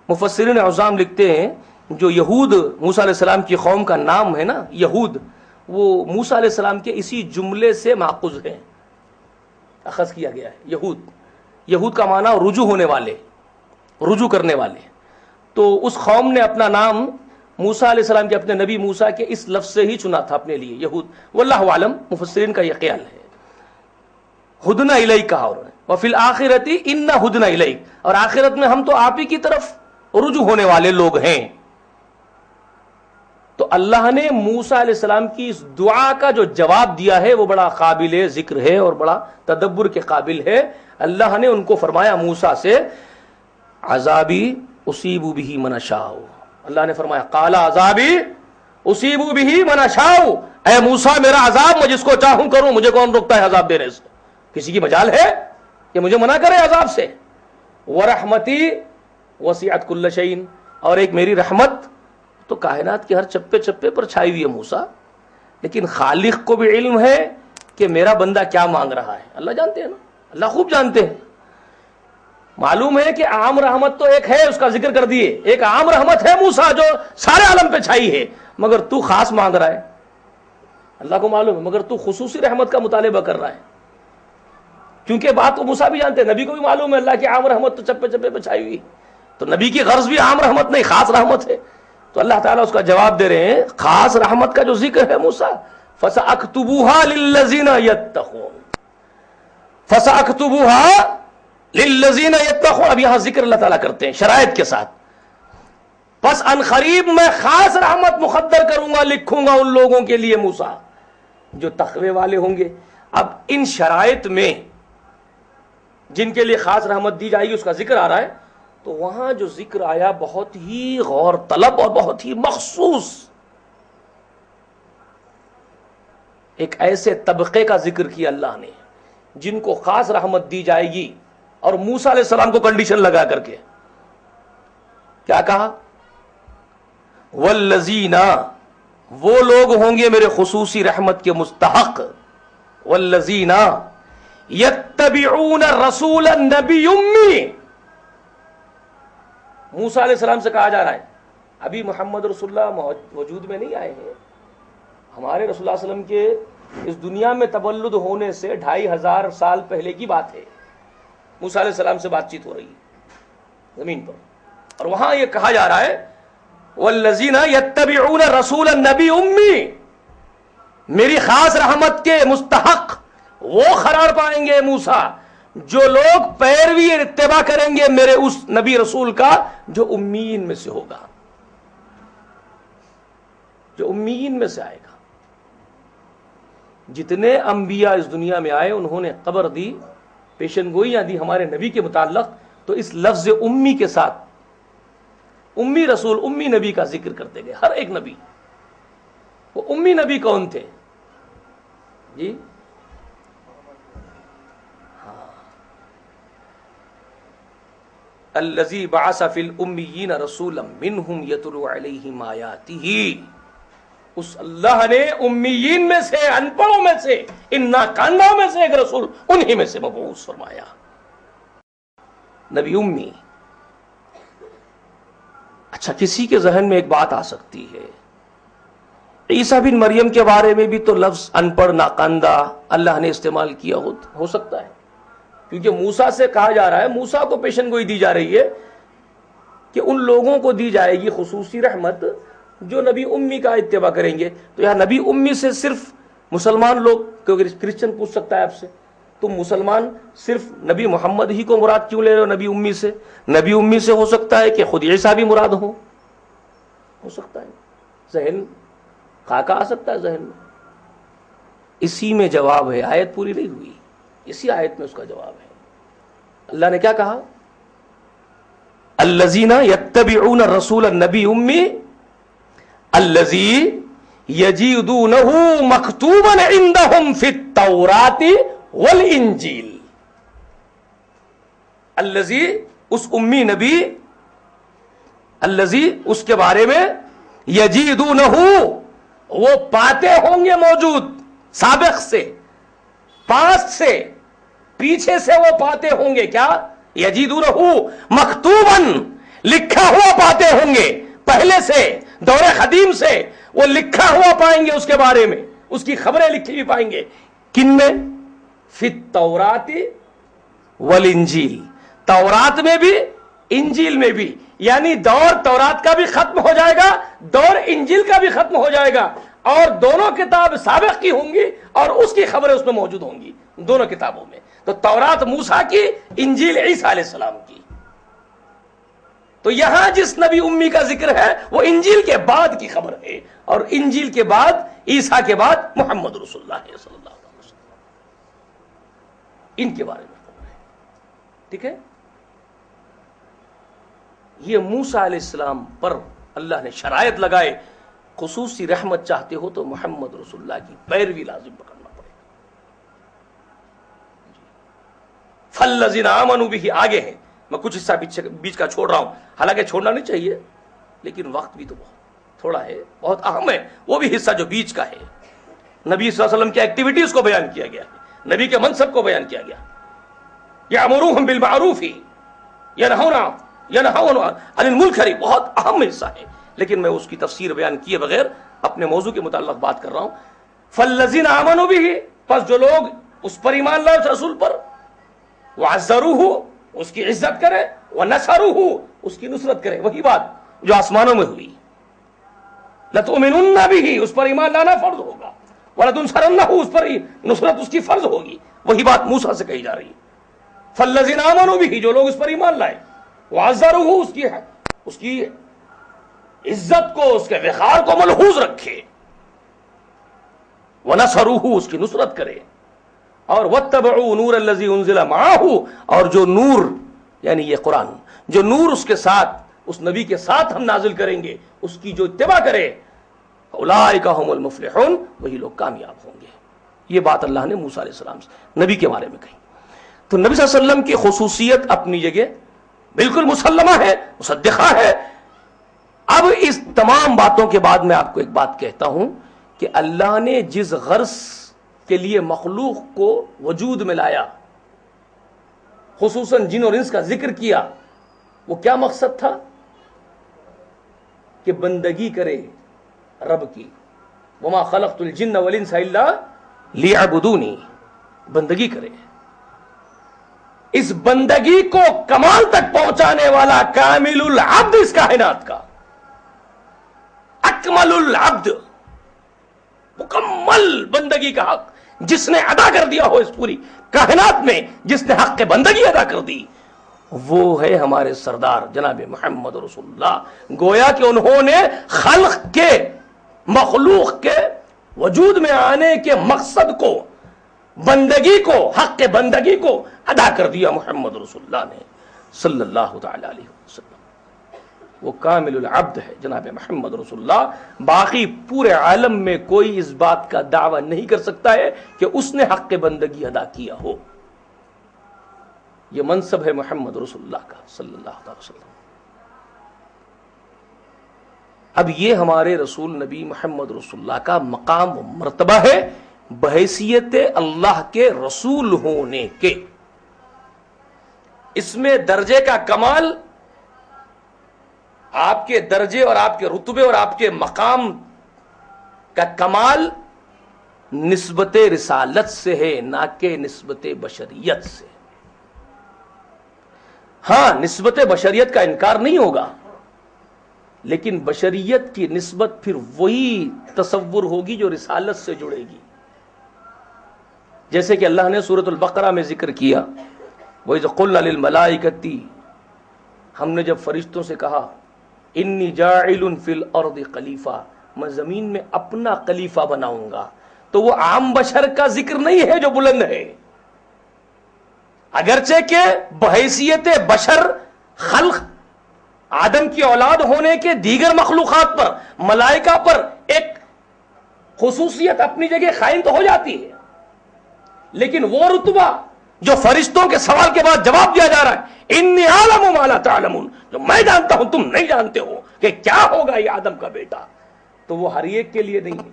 مفسرین عظام لکھتے ہیں جو یہود موسیٰ علیہ السلام کی قوم کا نام ہے نا یہود، وہ موسیٰ علیہ السلام کے اسی جملے سے ماخوذ ہے، اخذ کیا گیا ہے۔ یہود، یہود کا معنی رجوع ہونے والے، رجوع کرنے والے۔ تو اس قوم نے اپنا نام موسیٰ علیہ السلام کے، اپنے نبی موسیٰ کے اس لفظ سے ہی چنا تھا اپنے لیے، یہود۔ واللہ عالم، مفسرین کا یہ خیال ہے۔ ہدنا الیک کہا اور وفی الآخرۃ انا ہدنا الیک، اور آخرت میں ہم تو آپ ہی کی طرف رجوع ہونے والے لوگ ہیں۔ تو اللہ نے موسیٰ علیہ السلام کی اس دعا کا جو جواب دیا ہے وہ بڑا قابل ذکر ہے اور بڑا تدبر کے قابل ہے۔ اللہ نے ان کو فرمایا موسیٰ سے عذابی اصیب بہ من اشاء، اللہ نے فرمایا قال عذابی اصیب بہ من اشاء، اے موسیٰ میرا عذاب میں جس کو چاہوں کروں، مجھے کون روکتا ہے عذاب دینے سے؟ کسی کی مجال ہے کہ مجھے منع کرے عذاب سے؟ ورحمتی وسعت کل شیء، اور ایک میری رحمت تو کائنات کے ہر چپے چپے پر چھائی ہوئی ہے موسیٰ، لیکن خالق کو بھی علم ہے کہ میرا بندہ کیا مانگ رہا ہے، اللہ جانتے ہیں نا، اللہ خوب جانتے ہیں۔ معلوم ہے کہ عام رحمت تو ایک ہے، اس کا ذکر کر دیے، ایک عام رحمت ہے موسیٰ جو سارے عالم پہ چھائی ہے، مگر تو خاص مانگ رہا ہے، اللہ کو معلوم ہے، مگر تو خصوصی رحمت کا مطالبہ کر رہا ہے، کیونکہ بات تو موسیٰ بھی جانتے ہیں، نبی کو بھی معلوم ہے اللہ کی عام رحمت تو چپے چپے پہ چھائی ہوئی، تو نبی کی غرض بھی عام رحمت نہیں، خاص رحمت ہے۔ تو اللہ تعالیٰ اس کا جواب دے رہے ہیں، خاص رحمت کا جو ذکر ہے موسیٰ، فَسَأَكْتُبُهَا لِلَّذِينَ يَتَّقُونَ، فَسَأَكْتُبُهَا للذین یتقون، اب یہاں ذکر اللہ تعالیٰ کرتے ہیں شرائط کے ساتھ، پس ان قریب میں خاص رحمت مقدر کروں گا، لکھوں گا ان لوگوں کے لیے موسیٰ جو تقوی والے ہوں گے۔ اب ان شرائط میں جن کے لیے خاص رحمت دی جائے گی اس کا ذکر آ رہا ہے، تو وہاں جو ذکر آیا بہت ہی غور طلب اور بہت ہی مخصوص ایک ایسے طبقے کا ذکر کیا اللہ نے جن کو خاص رحمت دی جائے گی، اور موسیٰ علیہ السلام کو کنڈیشن لگا کر کے کیا کہا؟ والذین، وہ لوگ ہوں گے میرے خصوصی رحمت کے مستحق، والذین یتبعون الرسول النبی امی، موسیٰ علیہ السلام سے کہا جا رہا ہے ابھی محمد رسول اللہ وجود میں نہیں آئے ہیں، ہمارے رسول اللہ علیہ وسلم کے اس دنیا میں تولد ہونے سے 2500 سال پہلے کی بات ہے، موسیٰ علیہ السلام سے بات چیت ہو رہی ہے زمین پر، اور وہاں یہ کہا جا رہا ہے والذین یتبعون الرسول النبی امی، میری خاص رحمت کے مستحق وہ قرار پائیں گے موسیٰ جو لوگ پیروی اور اتباع کریں گے میرے اس نبی رسول کا جو امیین میں سے ہوگا، جو امیین میں سے آئے گا۔ جتنے انبیاء اس دنیا میں آئے انہوں نے خبر دی، پیشن گوئیاں دی ہمارے نبی کے متعلق، تو اس لفظ امی کے ساتھ امی رسول امی نبی کا ذکر کرتے گئے، ہر ایک نبی۔ وہ امی نبی کون تھے جی؟ الذی بعث فی الامیین رسولا منہم یتلو علیہم آیاتہ، اس اللہ نے امیین میں سے، ان پڑھوں میں سے، ان ناکانداؤں میں سے ایک رسول انہی میں سے مبعوث فرمایا، نبی امی۔ اچھا، کسی کے ذہن میں ایک بات آ سکتی ہے، عیسیٰ بن مریم کے بارے میں بھی تو لفظ ان پڑھ ناکاندہ اللہ نے استعمال کیا ہو سکتا ہے، کیونکہ موسیٰ سے کہا جا رہا ہے، موسیٰ کو پیشن گوئی دی جا رہی ہے کہ ان لوگوں کو دی جائے گی خصوصی رحمت جو نبی امی کا اتباع کریں گے۔ تو یہاں نبی امی سے صرف مسلمان لوگ، کیونکہ کرسچن پوچھ سکتا ہے آپ سے تم مسلمان صرف نبی محمد ہی کو مراد کیوں لے رہے ہو نبی امی سے؟ نبی امی سے ہو سکتا ہے کہ خود عیسیٰ بھی مراد ہو سکتا ہے، ذہن خاکہ آ سکتا ہے ذہن میں۔ اسی میں جواب ہے، آیت پوری نہیں ہوئی، اسی آیت میں اس کا جواب ہے۔ اللہ نے کیا کہا؟ الذین یتبعون الرسول النبی امی الذی یجدونہ مکتوبا عندہم فی التوراۃ والانجیل، الذی اس امی نبی، الذی اس کے بارے میں، یجدونہ وہ پاتے ہوں گے موجود، سابق سے، پاسٹ سے، پیچھے سے وہ پاتے ہوں گے، کیا؟ یجدونہ مکتوباً، لکھا ہوا پاتے ہوں گے، پہلے سے دور قدیم سے وہ لکھا ہوا پائیں گے، اس کے بارے میں اس کی خبریں لکھی ہوئی پائیں گے۔ کن میں؟ فی التوراۃ والانجیل، تورات میں بھی انجیل میں بھی، یعنی دور تورات کا بھی ختم ہو جائے گا، دور انجیل کا بھی ختم ہو جائے گا، اور دونوں کتاب سابق کی ہوں گی اور اس کی خبریں اس میں موجود ہوں گی دونوں کتابوں میں۔ تو تورات موسیٰ کی، انجیل عیسیٰ علیہ السلام کی۔ تو یہاں جس نبی امی کا ذکر ہے وہ انجیل کے بعد کی خبر ہے، اور انجیل کے بعد، عیسیٰ کے بعد محمد رسول اللہ صلی اللہ علیہ وسلم، ان کے بارے میں خبر ہے۔ ٹھیک ہے، یہ موسیٰ علیہ السلام پر اللہ نے شرائط لگائے، خصوصی رحمت چاہتے ہو تو محمد رسول اللہ کی پیروی لازم پکڑنا پڑے گا۔ فالذین آمنوا بہ آگے ہیں، میں کچھ حصہ بیچ کا چھوڑ رہا ہوں، حالانکہ چھوڑنا نہیں چاہیے لیکن وقت بھی تو بہت تھوڑا ہے، بہت اہم ہے وہ بھی حصہ جو بیچ کا ہے۔ نبی صلی اللہ علیہ وسلم کی ایکٹیویٹیز کو بیان کیا گیا ہے، نبی کے منصب کو بیان کیا گیا، یأمرون بالمعروف ینہون عن المنکر، بہت اہم حصہ ہے، لیکن میں اس کی تفسیر بیان کیے بغیر اپنے موضوع کے متعلق بات کر رہا ہوں۔ فالذین آمنوا بہ، پس جو لوگ اس پر ایمان لائے، اس رسول پر، وعزروہ، اس کی عزت کرے، ونصروہ، اس کی نصرت کرے، وہی بات جو آسمانوں میں ہوئی۔ لتؤمنن بہ، اس پر ایمان لانا فرض ہوگا، ولتنصرنہ، اس پر نصرت اس کی فرض ہوگی، وہی بات موسیٰ سے کہی جا رہی ہے۔ فالذین آمنوا بہ، جو لوگ اس پر ایمان لائے، وعزروہ، اس کی عزت کو، اس کے وقار کو ملحوظ رکھے، ونصروہ، اس کی نصرت کرے، اور واتبعوا نور الذی انزل معہ، اور جو نور یعنی یہ قرآن، جو نور اس کے ساتھ، اس نبی کے ساتھ ہم نازل کریں گے، اس کی جو اتباع کرے، اولئک هم المفلحون، وہی لوگ کامیاب ہوں گے۔ یہ بات اللہ نے موسیٰ علیہ السلام سے نبی کے بارے میں کہی۔ تو نبی صلی اللہ علیہ وسلم کی خصوصیت اپنی جگہ بالکل مسلمہ ہے، مصدقہ ہے۔ اب اس تمام باتوں کے بعد میں آپ کو ایک بات کہتا ہوں کہ اللہ نے جس غرض کے لیے مخلوق کو وجود میں لایا، خصوصاً جن اور انس کا ذکر کیا، وہ کیا مقصد تھا؟ کہ بندگی کرے رب کی، وما خلقت الجن والانس الا لیعبدونی، بندگی کرے۔ اس بندگی کو کمال تک پہنچانے والا کامل العبد اس کائنات کا، اکمل العبد، مکمل بندگی کا حق جس نے ادا کر دیا ہو، اس پوری کائنات میں جس نے حق بندگی ادا کر دی، وہ ہے ہمارے سردار جناب محمد رسول اللہ۔ گویا کہ انہوں نے خلق کے، مخلوق کے وجود میں آنے کے مقصد کو، بندگی کو، حق بندگی کو ادا کر دیا محمد رسول اللہ نے صلی اللہ تعالی علیہ وسلم۔ وہ کامل العبد ہے جناب محمد رسول اللہ۔ باقی پورے عالم میں کوئی اس بات کا دعویٰ نہیں کر سکتا ہے کہ اس نے حق بندگی ادا کیا ہو۔ یہ منصب ہے محمد رسول اللہ کا صلی اللہ علیہ وسلم۔ اب یہ ہمارے رسول نبی محمد رسول اللہ کا مقام و مرتبہ ہے بحیثیت اللہ کے رسول ہونے کے۔ اس میں درجے کا کمال، آپ کے درجے اور آپ کے رتبے اور آپ کے مقام کا کمال نسبت رسالت سے ہے، نہ کہ نسبت بشریت سے۔ ہاں، نسبت بشریت کا انکار نہیں ہوگا، لیکن بشریت کی نسبت پھر وہی تصور ہوگی جو رسالت سے جڑے گی۔ جیسے کہ اللہ نے سورۃ البقرہ میں ذکر کیا، وَإِذْ قُلْنَا لِلْمَلَائِكَةِ، ہم نے جب فرشتوں سے کہا انی جاعل فی الارض خلیفہ، میں زمین میں اپنا خلیفہ بناؤں گا، تو وہ عام بشر کا ذکر نہیں ہے جو بلند ہے، اگرچہ کہ بحیثیت بشر خلق آدم کی اولاد ہونے کے دیگر مخلوقات پر، ملائکہ پر ایک خصوصیت اپنی جگہ قائم تو ہو جاتی ہے، لیکن وہ رتبہ جو فرشتوں کے سوال کے بعد جواب دیا جا رہا ہے، انی عالم ما لا تعلمون، جو میں جانتا ہوں تم نہیں جانتے ہو کہ کیا ہوگا یہ آدم کا بیٹا، تو وہ ہر ایک کے لیے نہیں ہے،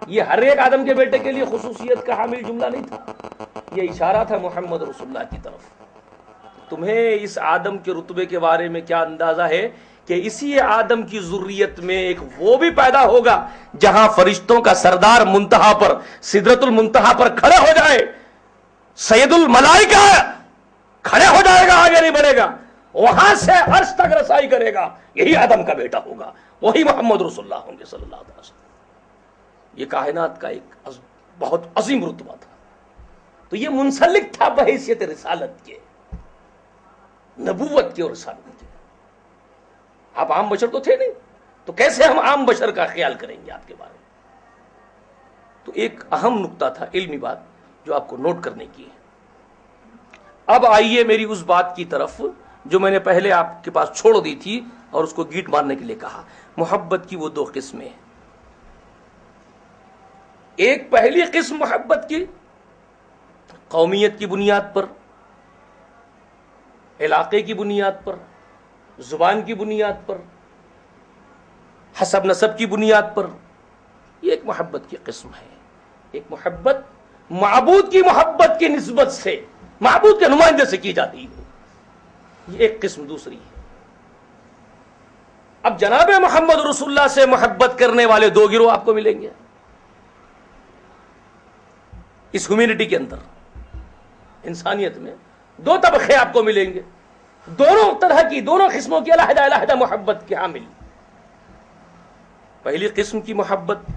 یہ ہر ایک آدم کے بیٹے کے لیے خصوصیت کا حامل جملہ نہیں تھا، یہ اشارہ تھا محمد رسول اللہ کی طرف۔ تمہیں اس آدم کے رتبے کے بارے میں کیا اندازہ ہے کہ اسی آدم کی ذریت میں ایک وہ بھی پیدا ہوگا جہاں فرشتوں کا سردار منتہا پر، سدرۃ المنتہا پر کھڑے ہو جائے، سید الملائکہ کھڑے ہو جائے گا، آگے نہیں بڑھے گا، وہاں سے عرش تک رسائی کرے گا، یہی آدم کا بیٹا ہوگا، وہی محمد رسول اللہ ہوں گے صلی اللہ علیہ وسلم۔ یہ کائنات کا ایک بہت عظیم رتبہ تھا، تو یہ منسلک تھا بحیثیت رسالت کے، نبوت کے اور رسالت کے۔ آپ عام بشر تو تھے نہیں، تو کیسے ہم عام بشر کا خیال کریں گے آپ کے بارے میں؟ تو ایک اہم نقطہ تھا، علمی بات جو آپ کو نوٹ کرنے کی ہے۔ اب آئیے میری اس بات کی طرف جو میں نے پہلے آپ کے پاس چھوڑ دی تھی اور اس کو گیٹ مارنے کے لیے کہا۔ محبت کی وہ دو قسمیں، ایک پہلی قسم محبت کی قومیت کی بنیاد پر، علاقے کی بنیاد پر، زبان کی بنیاد پر، حسب نسب کی بنیاد پر، یہ ایک محبت کی قسم ہے۔ ایک محبت معبود کی محبت کی نسبت سے، معبود کے نمائندے سے کی جاتی ہے، یہ ایک قسم دوسری ہے۔ اب جناب محمد رسول اللہ سے محبت کرنے والے دو گروہ آپ کو ملیں گے اس ہیومینٹی کے اندر، انسانیت میں دو طبقے آپ کو ملیں گے، دونوں طرح کی، دونوں قسموں کی علیحدہ علیحدہ محبت کے حامل۔ پہلی قسم کی محبت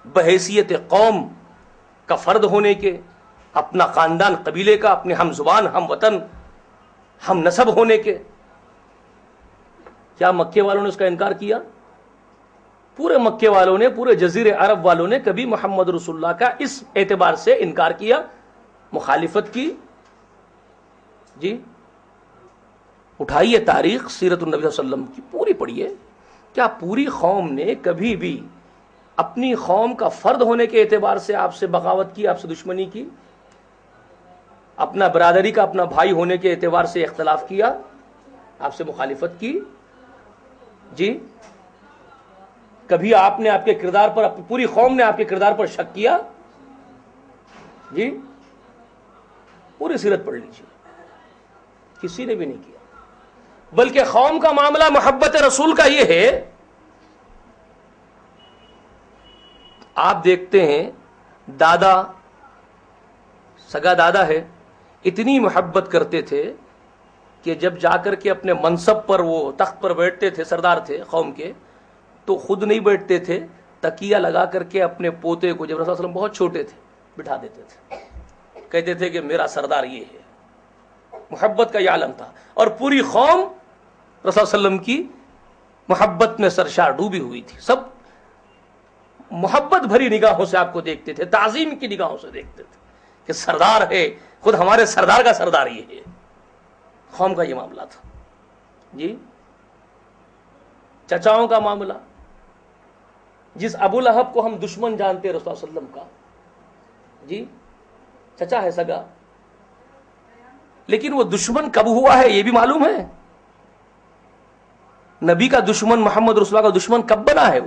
بحیثیت قوم کا فرد ہونے کے، اپنا خاندان قبیلے کا، اپنے ہم زبان، ہم وطن، ہم نسب ہونے کے. کیا مکے والوں نے اس کا انکار کیا؟ پورے مکے والوں نے، پورے جزیرے عرب والوں نے کبھی محمد رسول اللہ کا اس اعتبار سے انکار کیا، مخالفت کی؟ جی اٹھائیے تاریخ سیرت النبی صلی اللہ علیہ وسلم کی پوری پڑھیے. کیا پوری قوم نے کبھی بھی اپنی قوم کا فرد ہونے کے اعتبار سے آپ سے بغاوت کی، آپ سے دشمنی کی؟ اپنا برادری کا، اپنا بھائی ہونے کے اعتبار سے اختلاف کیا، آپ سے مخالفت کی؟ جی کبھی آپ نے آپ کے کردار پر، پوری قوم نے آپ کے کردار پر شک کیا؟ جی پوری سیرت پڑھ لیجیے، کسی نے بھی نہیں کیا. بلکہ قوم کا معاملہ محبت رسول کا یہ ہے، آپ دیکھتے ہیں دادا، سگا دادا ہے، اتنی محبت کرتے تھے کہ جب جا کر کے اپنے منصب پر، وہ تخت پر بیٹھتے تھے، سردار تھے قوم کے، تو خود نہیں بیٹھتے تھے، تکیہ لگا کر کے اپنے پوتے کو، جب رسول اللہ صلی اللہ علیہ وسلم بہت چھوٹے تھے، بٹھا دیتے تھے، کہتے تھے کہ میرا سردار یہ ہے. محبت کا یہ عالم تھا، اور پوری قوم رسول اللہ علیہ وسلم کی محبت میں سرشار ڈوبی ہوئی تھی. سب محبت بھری نگاہوں سے آپ کو دیکھتے تھے، تعظیم کی نگاہوں سے دیکھتے تھے کہ سردار ہے، خود ہمارے سردار کا سردار یہ ہے. قوم کا یہ معاملہ تھا. جی چچاؤں کا معاملہ، جس ابو لہب کو ہم دشمن جانتے رسول اللہ علیہ وسلم کا، جی چچا ہے سگا، لیکن وہ دشمن کب ہوا ہے یہ بھی معلوم ہے. نبی کا دشمن، محمد رسول اللہ کا دشمن کب بنا ہے؟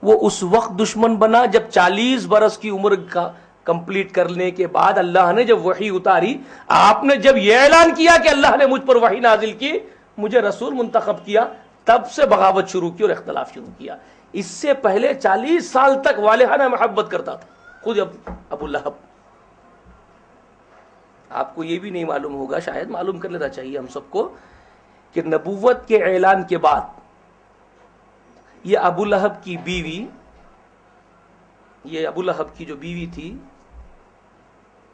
وہ اس وقت دشمن بنا جب 40 برس کی عمر کا کمپلیٹ کرنے کے بعد اللہ نے جب وحی اتاری، آپ نے جب یہ اعلان کیا کہ اللہ نے مجھ پر وحی نازل کی، مجھے رسول منتخب کیا، تب سے بغاوت شروع کی اور اختلاف شروع کیا. اس سے پہلے 40 سال تک والہانہ محبت کرتا تھا خود ابو لہب. آپ کو یہ بھی نہیں معلوم ہوگا، شاید معلوم کر لینا چاہیے ہم سب کو، کہ نبوت کے اعلان کے بعد یہ ابو لہب کی بیوی، یہ ابو لہب کی جو بیوی تھی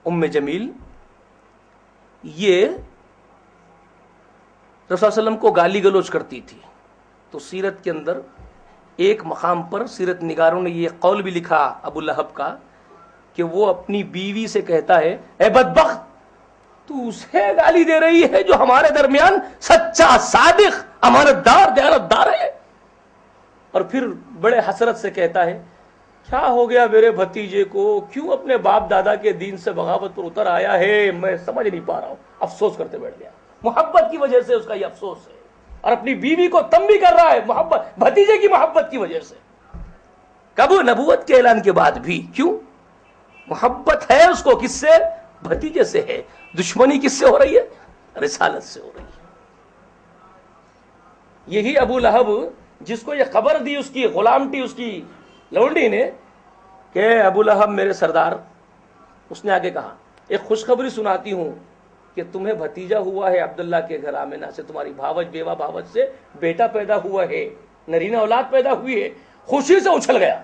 ام جمیل، یہ رسول اللہ علیہ وسلم کو گالی گلوچ کرتی تھی. تو سیرت کے اندر ایک مقام پر سیرت نگاروں نے یہ قول بھی لکھا ابو لہب کا کہ وہ اپنی بیوی سے کہتا ہے، اے بدبخت، تو اسے گالی دے رہی ہے جو ہمارے درمیان سچا، صادق، امانت دار، دیانت دار ہے. اور پھر بڑے حسرت سے کہتا ہے، کیا ہو گیا میرے بھتیجے کو، کیوں اپنے باپ دادا کے دین سے بغاوت پر اتر آیا ہے، میں سمجھ نہیں پا رہا ہوں. افسوس کرتے بیٹھ گیا، محبت کی وجہ سے اس کا یہ افسوس ہے. اور اپنی بیوی کو تنبیہ کر رہا ہے محبت، بھتیجے کی محبت کی وجہ سے. کب؟ نبوت کے اعلان کے بعد بھی. کیوں؟ محبت ہے اس کو، کس سے؟ بھتیجے سے ہے. دشمنی کس سے ہو رہی ہے؟ رسالت سے ہو رہی ہے. یہی ابو لہب جس کو یہ خبر دی اس کی غلامٹی، اس کی لونڈی نے، کہ ابو لہب میرے سردار، اس نے آگے کہا، ایک خوشخبری سناتی ہوں کہ تمہیں بھتیجا ہوا ہے عبداللہ کے گھر آمنہ سے، تمہاری بھاوج، بیوہ بھاوج سے بیٹا پیدا ہوا ہے، نرینہ اولاد پیدا ہوئی ہے. خوشی سے اچھل گیا،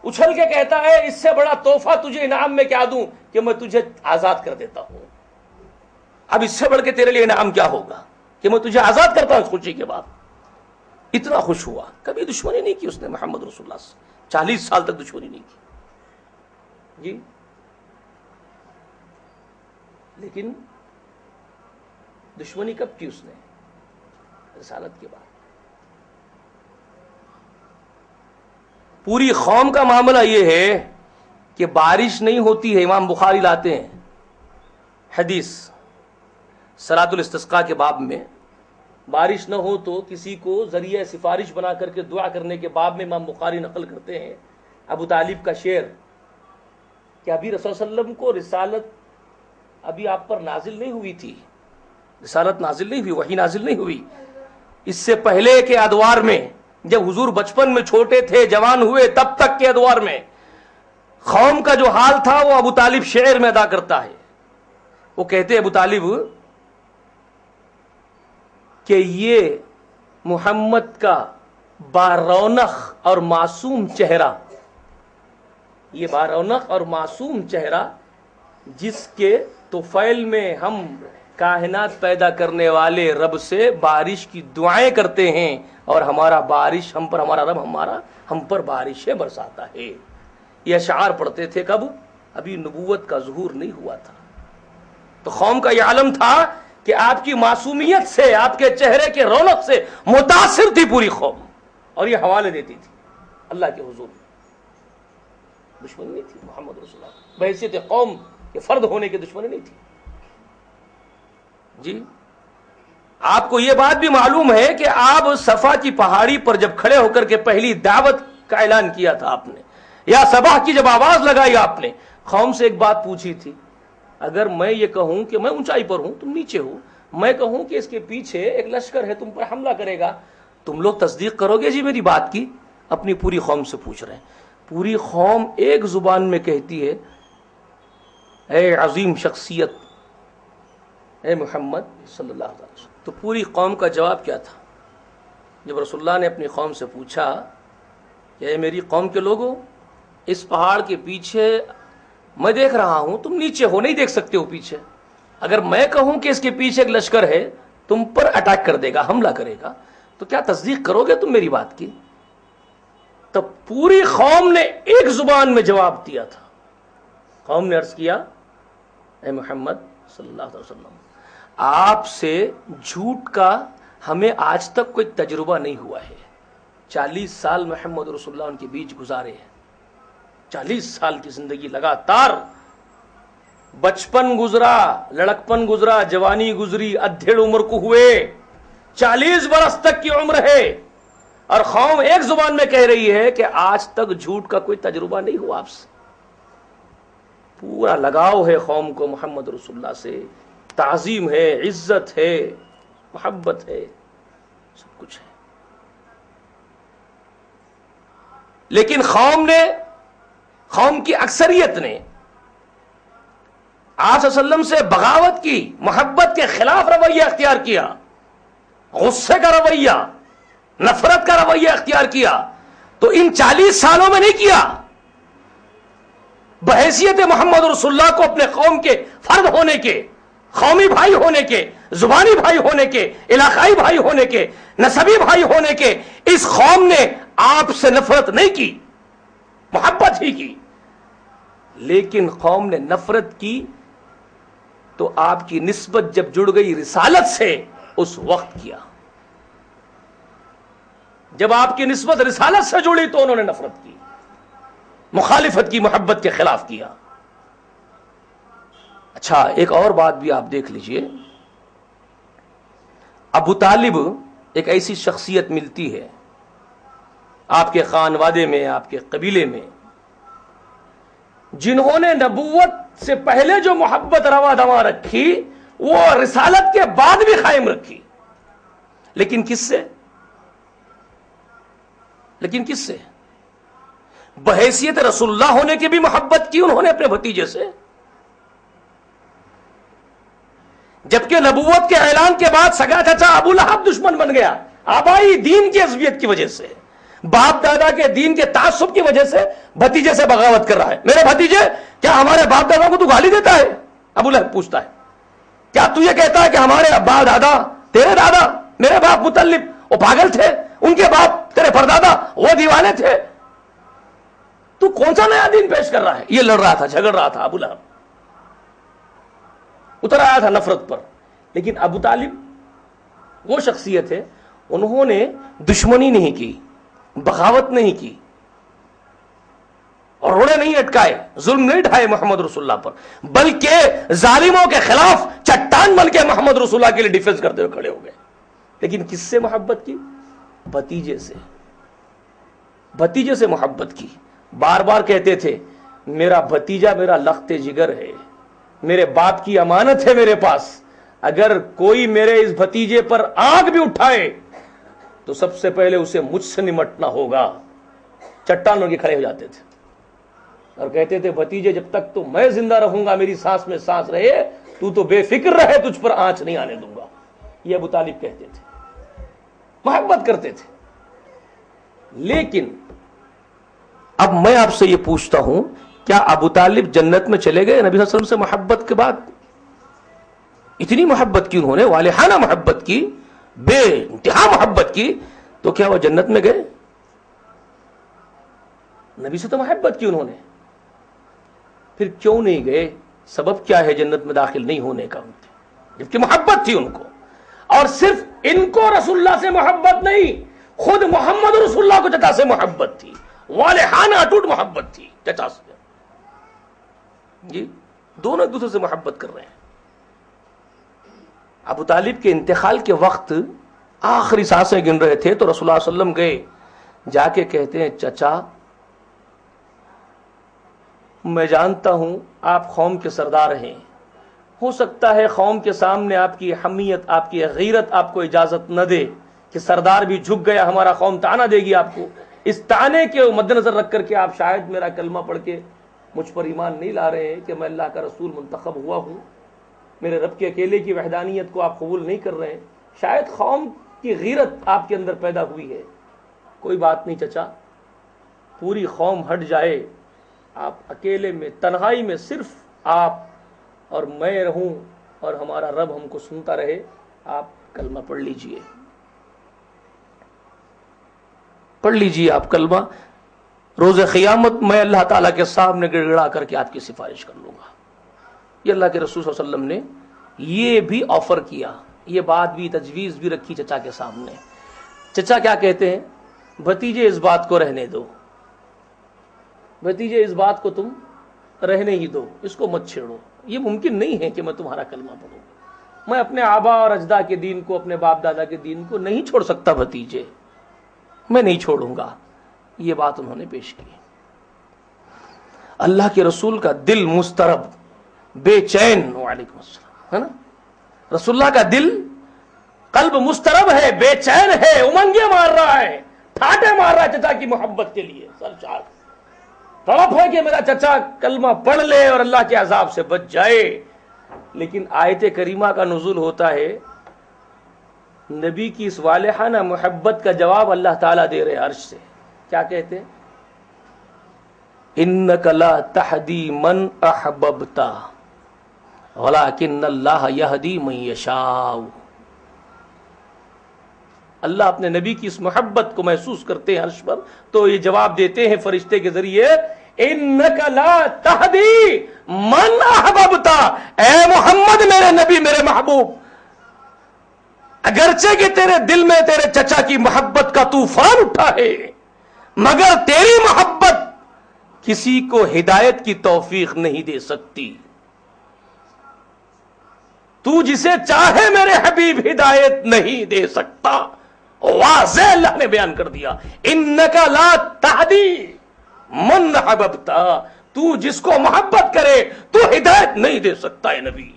اچھل کے کہتا ہے، اس سے بڑا تحفہ تجھے انعام میں کیا دوں کہ میں تجھے آزاد کر دیتا ہوں. اب اس سے بڑھ کے تیرے لیے انعام کیا ہوگا کہ میں تجھے آزاد کرتا ہوں. خوشی کے بعد اتنا خوش ہوا. کبھی دشمنی نہیں کی اس نے محمد رسول اللہ سے، 40 سال تک دشمنی نہیں کی. جی لیکن دشمنی کب کی اس نے؟ رسالت کے بعد. پوری قوم کا معاملہ یہ ہے کہ بارش نہیں ہوتی ہے. امام بخاری لاتے ہیں حدیث صلاۃ الاستسقاء کے باب میں، بارش نہ ہو تو کسی کو ذریعہ سفارش بنا کر کے دعا کرنے کے باب میں امام بخاری نقل کرتے ہیں ابو طالب کا شعر کہ ابھی رسول صلی اللہ علیہ وسلم کو رسالت ابھی آپ پر نازل نہیں ہوئی تھی، رسالت نازل نہیں ہوئی، وحی نازل نہیں ہوئی. اس سے پہلے کے ادوار میں، جب حضور بچپن میں چھوٹے تھے، جوان ہوئے، تب تک کے ادوار میں قوم کا جو حال تھا وہ ابو طالب شعر میں ادا کرتا ہے. وہ کہتے ابو طالب کہ یہ محمد کا بارونق اور معصوم چہرہ، یہ بارونق اور معصوم چہرہ جس کے طفیل میں ہم کائنات پیدا کرنے والے رب سے بارش کی دعائیں کرتے ہیں اور ہمارا بارش ہم پر، ہمارا رب ہم پر بارشیں برساتا ہے. یہ اشعار پڑھتے تھے کب؟ ابھی نبوت کا ظہور نہیں ہوا تھا. تو قوم کا یہ عالم تھا کہ آپ کی معصومیت سے، آپ کے چہرے کے رونق سے متاثر تھی پوری قوم، اور یہ حوالے دیتی تھی اللہ کے حضور میں. دشمنی نہیں تھی محمد رسول اللہ، بحیثیت قوم کے فرد ہونے کی دشمنی نہیں تھی. جی آپ کو یہ بات بھی معلوم ہے کہ آپ صفا کی پہاڑی پر جب کھڑے ہو کر کے پہلی دعوت کا اعلان کیا تھا آپ نے، یا صباح کی جب آواز لگائی آپ نے، قوم سے ایک بات پوچھی تھی، اگر میں یہ کہوں کہ میں اونچائی پر ہوں، تم نیچے ہو، میں کہوں کہ اس کے پیچھے ایک لشکر ہے تم پر حملہ کرے گا، تم لوگ تصدیق کرو گے جی میری بات کی؟ اپنی پوری قوم سے پوچھ رہے ہیں. پوری قوم ایک زبان میں کہتی ہے اے عظیم شخصیت، اے محمد صلی اللہ علیہ وسلم. تو پوری قوم کا جواب کیا تھا جب رسول اللہ نے اپنی قوم سے پوچھا کہ اے میری قوم کے لوگوں، اس پہاڑ کے پیچھے میں دیکھ رہا ہوں، تم نیچے ہو، نہیں دیکھ سکتے ہو پیچھے، اگر میں کہوں کہ اس کے پیچھے ایک لشکر ہے تم پر اٹیک کر دے گا، حملہ کرے گا، تو کیا تصدیق کرو گے تم میری بات کی؟ تب پوری قوم نے ایک زبان میں جواب دیا تھا. قوم نے عرض کیا اے محمد صلی اللہ علیہ وسلم، آپ سے جھوٹ کا ہمیں آج تک کوئی تجربہ نہیں ہوا ہے. 40 سال محمد رسول اللہ ان کے بیچ گزارے ہیں، 40 سال کی زندگی لگاتار، بچپن گزرا، لڑکپن گزرا، جوانی گزری، ادھیڑ عمر کو ہوئے، 40 برس تک کی عمر ہے، اور قوم ایک زبان میں کہہ رہی ہے کہ آج تک جھوٹ کا کوئی تجربہ نہیں ہوا آپ سے. پورا لگاؤ ہے قوم کو محمد رسول اللہ سے، تعظیم ہے، عزت ہے، محبت ہے، سب کچھ ہے. لیکن قوم کی اکثریت نے آپ صلی اللہ علیہ وسلم سے بغاوت کی، محبت کے خلاف رویہ اختیار کیا، غصے کا رویہ، نفرت کا رویہ اختیار کیا. تو ان 40 سالوں میں نہیں کیا، بحیثیت محمد رسول اللہ کو اپنے قوم کے فرد ہونے کے، قومی بھائی ہونے کے، زبانی بھائی ہونے کے، علاقائی بھائی ہونے کے، نسبی بھائی ہونے کے، اس قوم نے آپ سے نفرت نہیں کی، محبت ہی کی. لیکن قوم نے نفرت کی تو آپ کی نسبت جب جڑ گئی رسالت سے اس وقت کیا. جب آپ کی نسبت رسالت سے جڑی تو انہوں نے نفرت کی، مخالفت کی، محبت کے خلاف کیا. اچھا ایک اور بات بھی آپ دیکھ لیجئے، ابو طالب ایک ایسی شخصیت ملتی ہے آپ کے خانوادے میں، آپ کے قبیلے میں، جنہوں نے نبوت سے پہلے جو محبت روا دواں رکھی وہ رسالت کے بعد بھی قائم رکھی. لیکن کس سے؟ بحیثیت رسول اللہ ہونے کی بھی محبت کی انہوں نے اپنے بھتیجے سے، جبکہ نبوت کے اعلان کے بعد سگا چچا ابو لہب دشمن بن گیا، آبائی دین کی عصبیت کی وجہ سے، باپ دادا کے دین کے تعصب کی وجہ سے بھتیجے سے بغاوت کر رہا ہے. میرے بھتیجے، کیا ہمارے باپ دادا کو تو گالی دیتا ہے؟ ابو لہب پوچھتا ہے. کیا تو یہ کہتا ہے کہ ہمارے باپ دادا، تیرے دادا، میرے باپ مطلب وہ پاگل تھے، ان کے باپ تیرے پردادا وہ دیوانے تھے، تو کون سا نیا دین پیش کر رہا ہے؟ یہ لڑ رہا تھا، جھگڑ رہا تھا ابو لہب، اتر آیا تھا نفرت پر. لیکن ابو طالب وہ شخصیت ہے، انہوں نے دشمنی نہیں کی، بغاوت نہیں کی، اور روڑے نہیں اٹکائے، ظلم نہیں ڈھائے محمد رسول اللہ پر، بلکہ ظالموں کے خلاف چٹان بن کے محمد رسول اللہ کے لیے ڈیفنس کرتے ہوئے کھڑے ہو گئے. لیکن کس سے محبت کی؟ بھتیجے سے محبت کی. بار بار کہتے تھے میرا بھتیجا میرا لخت جگر ہے، میرے باپ کی امانت ہے میرے پاس، اگر کوئی میرے اس بھتیجے پر آنکھ بھی اٹھائے تو سب سے پہلے اسے مجھ سے نمٹنا ہوگا. چٹان بن کے کھڑے ہو جاتے تھے اور کہتے تھے بھتیجے جب تک تو میں زندہ رہوں گا، میری سانس میں سانس رہے، تو بے فکر رہے، تجھ پر آنچ نہیں آنے دوں گا. یہ ابو طالب کہتے تھے، محبت کرتے تھے. لیکن اب میں آپ سے یہ پوچھتا ہوں کیا ابو طالب جنت میں چلے گئے نبی صلی اللہ علیہ وسلم سے محبت کے بعد؟ اتنی محبت کی انہوں نے، والہانہ محبت کی، بے انتہا محبت کی، تو کیا وہ جنت میں گئے؟ نبی سے تو محبت کی انہوں نے، پھر کیوں نہیں گئے؟ سبب کیا ہے جنت میں داخل نہیں ہونے کا؟ جبکہ محبت تھی ان کو، اور صرف ان کو رسول اللہ سے محبت نہیں، خود محمد رسول اللہ کو چچا سے محبت تھی، والہانہ اٹوٹ محبت تھی چچا سے. جی دونوں ایک دوسرے سے محبت کر رہے ہیں. ابو طالب کے انتقال کے وقت آخری سانسیں گن رہے تھے تو رسول اللہ صلی اللہ علیہ وسلم گئے، جا کے کہتے ہیں چچا میں جانتا ہوں آپ قوم کے سردار ہیں، ہو سکتا ہے قوم کے سامنے آپ کی حمیت، آپ کی غیرت آپ کو اجازت نہ دے کہ سردار بھی جھک گیا، ہمارا قوم طعنہ دے گی آپ کو. اس طعنے کے مد نظر رکھ کر کے آپ شاید میرا کلمہ پڑھ کے مجھ پر ایمان نہیں لا رہے ہیں کہ میں اللہ کا رسول منتخب ہوا ہوں، میرے رب کے اکیلے کی وحدانیت کو آپ قبول نہیں کر رہے ہیں، شاید قوم کی غیرت آپ کے اندر پیدا ہوئی ہے. کوئی بات نہیں چچا، پوری قوم ہٹ جائے، آپ اکیلے میں تنہائی میں صرف آپ اور میں رہوں اور ہمارا رب ہم کو سنتا رہے، آپ کلمہ پڑھ لیجئے، پڑھ لیجئے آپ کلمہ، روز قیامت میں اللہ تعالیٰ کے سامنے گڑ گڑا کر کے آپ کی سفارش کر لوں گا. یہ اللہ کے رسول صلی اللہ علیہ وسلم نے یہ بھی آفر کیا، یہ بات بھی تجویز بھی رکھی چچا کے سامنے. چچا کیا کہتے ہیں؟ بھتیجے اس بات کو رہنے دو، بھتیجے اس بات کو تم رہنے ہی دو، اس کو مت چھیڑو. یہ ممکن نہیں ہے کہ میں تمہارا کلمہ پڑھوں، میں اپنے آبا اور اجداد کے دین کو، اپنے باپ دادا کے دین کو نہیں چھوڑ سکتا بھتیجے، میں نہیں چھوڑوں گا. یہ بات انہوں نے پیش کی. اللہ کے رسول کا دل مضطرب، بے چین، وعلیکم السلام، ہے نا؟ رسول اللہ کا دل، قلب مضطرب ہے، بے چین ہے، امنگیں مار رہا ہے، ٹھاٹے مار رہا ہے چچا کی محبت کے لیے. سرچار طلب ہے کہ میرا چچا کلمہ پڑھ لے اور اللہ کے عذاب سے بچ جائے. لیکن آیت کریمہ کا نزول ہوتا ہے، نبی کی اس والہانہ محبت کا جواب اللہ تعالیٰ دے رہے عرش سے. کیا کہتے ہیں؟ انک لا تہدی من احببت ولکن اللہ یہدی من یشاء. اللہ اپنے نبی کی اس محبت کو محسوس کرتے ہیں عرش پر، تو یہ جواب دیتے ہیں فرشتے کے ذریعے، انک لا تہدی من احببت، اے محمد میرے نبی، میرے محبوب، اگرچہ کہ تیرے دل میں تیرے چچا کی محبت کا طوفان اٹھا ہے، مگر تیری محبت کسی کو ہدایت کی توفیق نہیں دے سکتی. تو جسے چاہے میرے حبیب ہدایت نہیں دے سکتا. واضح اللہ نے بیان کر دیا، انک لا تہدی من احببت، تو جس کو محبت کرے تو ہدایت نہیں دے سکتا ہے نبی.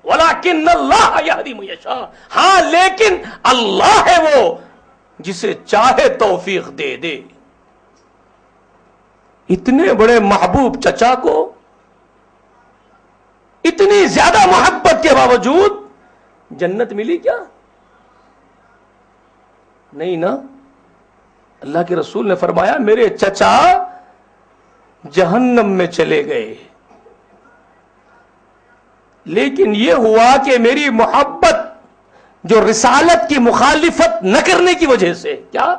ولیکن اللہ یہدی من یشاء، ہاں لیکن اللہ ہے وہ جسے چاہے توفیق دے دے. اتنے بڑے محبوب چچا کو اتنی زیادہ محبت کے باوجود جنت ملی کیا؟ نہیں نا. اللہ کے رسول نے فرمایا میرے چچا جہنم میں چلے گئے، لیکن یہ ہوا کہ میری محبت جو رسالت کی مخالفت نہ کرنے کی وجہ سے، کیا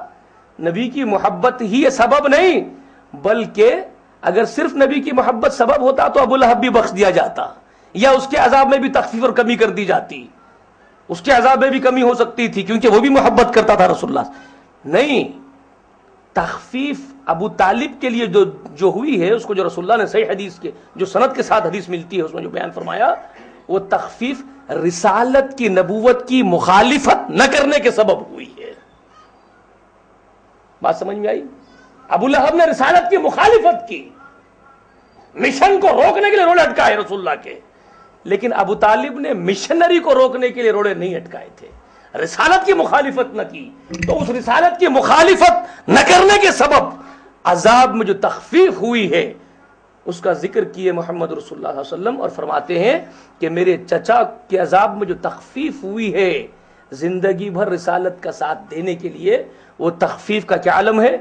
نبی کی محبت ہی سبب نہیں، بلکہ اگر صرف نبی کی محبت سبب ہوتا تو ابو لہب بھی بخش دیا جاتا، یا اس کے عذاب میں بھی تخفیف اور کمی کر دی جاتی، اس کے عذاب میں بھی کمی ہو سکتی تھی کیونکہ وہ بھی محبت کرتا تھا رسول اللہ. نہیں، تخفیف ابو طالب کے لیے جو ہوئی ہے، اس کو جو رسول اللہ نے صحیح حدیث کے جو سند کے ساتھ حدیث ملتی ہے اس میں جو بیان فرمایا، وہ تخفیف رسالت کی، نبوت کی مخالفت نہ کرنے کے سبب ہوئی ہے. بات سمجھ میں آئی؟ ابو لہب نے رسالت کی مخالفت کی، مشن کو روکنے کے لیے روڑے اٹکائے رسول اللہ کے، لیکن ابو طالب نے مشنری کو روکنے کے لیے روڑے نہیں اٹکائے تھے، رسالت کی مخالفت نہ کی. تو اس رسالت کی مخالفت نہ کرنے کے سبب عذاب میں جو تخفیف ہوئی ہے اس کا ذکر کیے محمد رسول اللہ صلی اللہ علیہ وسلم، اور فرماتے ہیں کہ میرے چچا کے عذاب میں جو تخفیف ہوئی ہے زندگی بھر رسالت کا ساتھ دینے کے لیے، وہ تخفیف کا کیا عالم ہے؟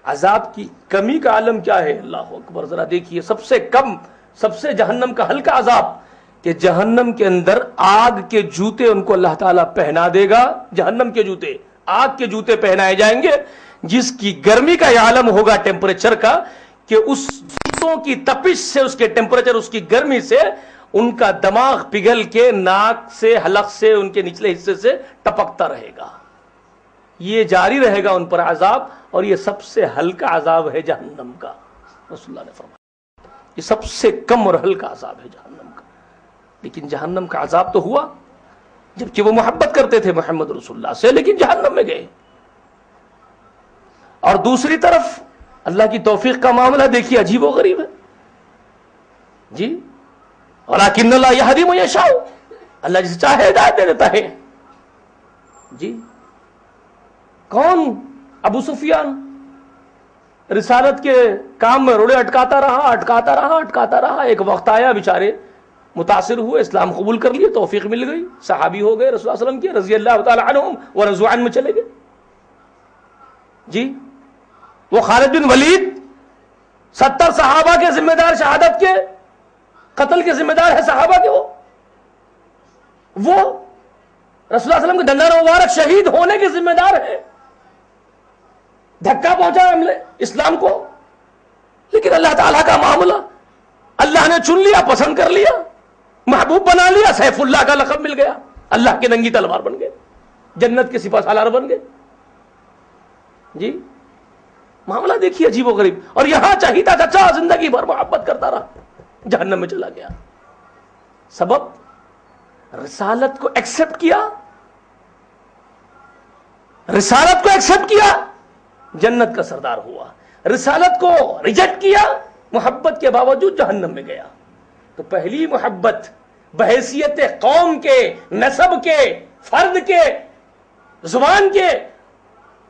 عذاب کی کمی کا عالم کیا ہے؟ اللہ اکبر، ذرا دیکھیے، سب سے کم، سب سے جہنم کا ہلکا عذاب کہ جہنم کے اندر آگ کے جوتے ان کو اللہ تعالیٰ پہنا دے گا. جہنم کے جوتے، آگ کے جوتے پہنائے جائیں گے، جس کی گرمی کا یہ عالم ہوگا ٹیمپریچر کا کہ اس جوتوں کی تپش سے، اس کے ٹیمپریچر، اس کی گرمی سے ان کا دماغ پگھل کے ناک سے، حلق سے، ان کے نچلے حصے سے ٹپکتا رہے گا. یہ جاری رہے گا ان پر عذاب، اور یہ سب سے ہلکا عذاب ہے جہنم کا. رسول اللہ نے فرمایا یہ سب سے کم اور ہلکا عذاب ہے جہنم کا. لیکن جہنم کا عذاب تو ہوا جبکہ وہ محبت کرتے تھے محمد رسول اللہ سے، لیکن جہنم میں گئے. اور دوسری طرف اللہ کی توفیق کا معاملہ دیکھیے، عجیب و غریب ہے جی. وَلَٰكِنَّ اللَّهَ يَهْدِي مَن يَشَاءُ، اللہ جسے چاہے ہدایت دے دیتا ہے جی. کون؟ ابو سفیان رسالت کے کام میں روڑے اٹکاتا رہا. ایک وقت آیا، بیچارے متاثر ہوئے، اسلام قبول کر لیے، توفیق مل گئی، صحابی ہو گئے رسول اللہ علیہ وسلم کے، رضی اللہ تعالی عنہم ورضوا عنہ میں چلے گئے جی. وہ خالد بن ولید 70 صحابہ کے ذمہ دار، شہادت کے، قتل کے ذمہ دار ہے صحابہ کے. وہ رسول اللہ علیہ وسلم کے دندان مبارک شہید ہونے کے ذمہ دار ہے. دھکا پہنچا اسلام کو، لیکن اللہ تعالیٰ کا معاملہ، اللہ نے چن لیا، پسند کر لیا، محبوب بنا لیا، سیف اللہ کا لقب مل گیا، اللہ کے ننگی تلوار بن گئے، جنت کے سپہ سالار بن گئے جی. معاملہ دیکھیے عجیب و غریب. اور یہاں چاہیتا چچا زندگی بھر محبت کرتا رہا، جہنم میں چلا گیا. سبب رسالت کو ایکسپٹ کیا، رسالت کو ایکسپٹ کیا، جنت کا سردار ہوا. رسالت کو ریجیکٹ کیا، محبت کے باوجود جہنم میں گیا. تو پہلی محبت بحیثیت قوم کے، نسب کے، فرد کے، زبان کے،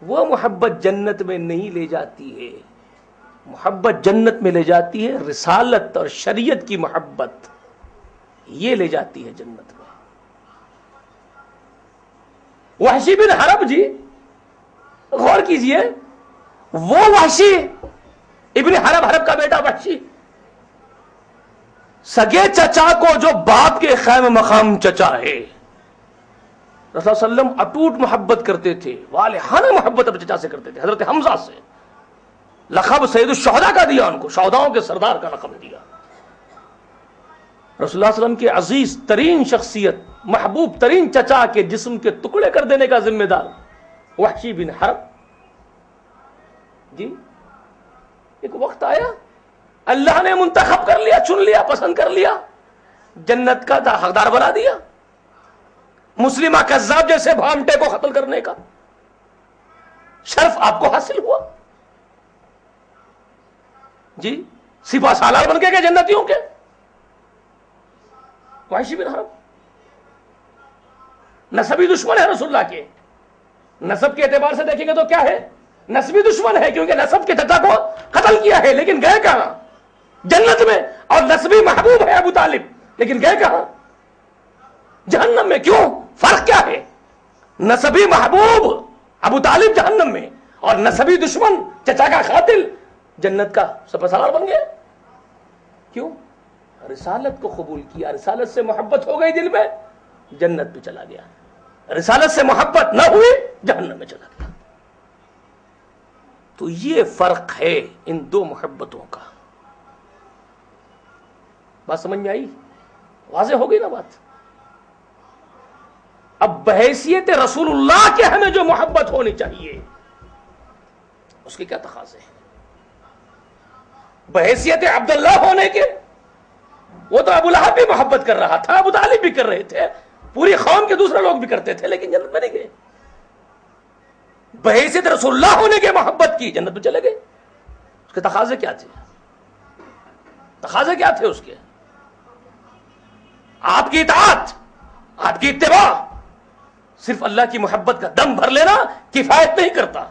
وہ محبت جنت میں نہیں لے جاتی ہے. محبت جنت میں لے جاتی ہے رسالت اور شریعت کی محبت، یہ لے جاتی ہے جنت میں. وحشی بن حرب جی، غور کیجئے، وہ وحشی ابن حرب کا بیٹا وحشی، سگے چچا کو جو باپ کے خیم مقام چچا ہے، رسول اللہ علیہ وسلم اٹوٹ محبت کرتے تھے، والہانہ محبت اپنے چچا سے کرتے تھے. حضرت حمزہ سے لقب سید الشہداء کا دیا، ان کو شہداؤں کے سردار کا لقب دیا. رسول اللہ صلی اللہ علیہ وسلم کی عزیز ترین شخصیت، محبوب ترین چچا کے جسم کے ٹکڑے کر دینے کا ذمہ دار وحشی بن حرب جی. ایک وقت آیا، اللہ نے منتخب کر لیا، چن لیا، پسند کر لیا، جنت کا حقدار بنا دیا. مسلمہ کذاب جیسے بھامٹے کو قتل کرنے کا شرف آپ کو حاصل ہوا جی. سپہ سالار بن کے گئے جنتیوں کے. وحشی بن حرب نسبی دشمن ہے رسول اللہ کے. نسب کے اعتبار سے دیکھیں گے تو کیا ہے؟ نسبی دشمن ہے، کیونکہ نسب کے چچا کو قتل کیا ہے، لیکن گئے کہاں؟ جنت میں. اور نسبی محبوب ہے ابو طالب، لیکن گئے کہاں؟ جہنم میں. کیوں؟ فرق کیا ہے؟ نسبی محبوب ابو طالب جہنم میں، اور نسبی دشمن چچا کا قاتل جنت کا سپہ سالار بن گیا. کیوں؟ رسالت کو قبول کیا، رسالت سے محبت ہو گئی دل میں، جنت پہ چلا گیا. رسالت سے محبت نہ ہوئی، جہنم میں چلا گیا. تو یہ فرق ہے ان دو محبتوں کا. بات سمجھ میں آئی؟ واضح ہو گئی نا بات؟ اب بحیثیت رسول اللہ کے ہمیں جو محبت ہونی چاہیے اس کے کیا تقاضے ہیں؟ بحیثیت عبداللہ ہونے کے، وہ تو ابو لہب بھی محبت کر رہا تھا، ابو طالب بھی کر رہے تھے، پوری قوم کے دوسرے لوگ بھی کرتے تھے، لیکن جنت میں نہیں گئے. بحیثیت رسول اللہ ہونے کے محبت کی، جنت میں چلے گئے. اس کے تقاضے کیا تھے؟ تقاضے کیا تھے اس کے؟ آپ کی اطاعت، آپ کی اتباع. صرف اللہ کی محبت کا دم بھر لینا کفایت نہیں کرتا.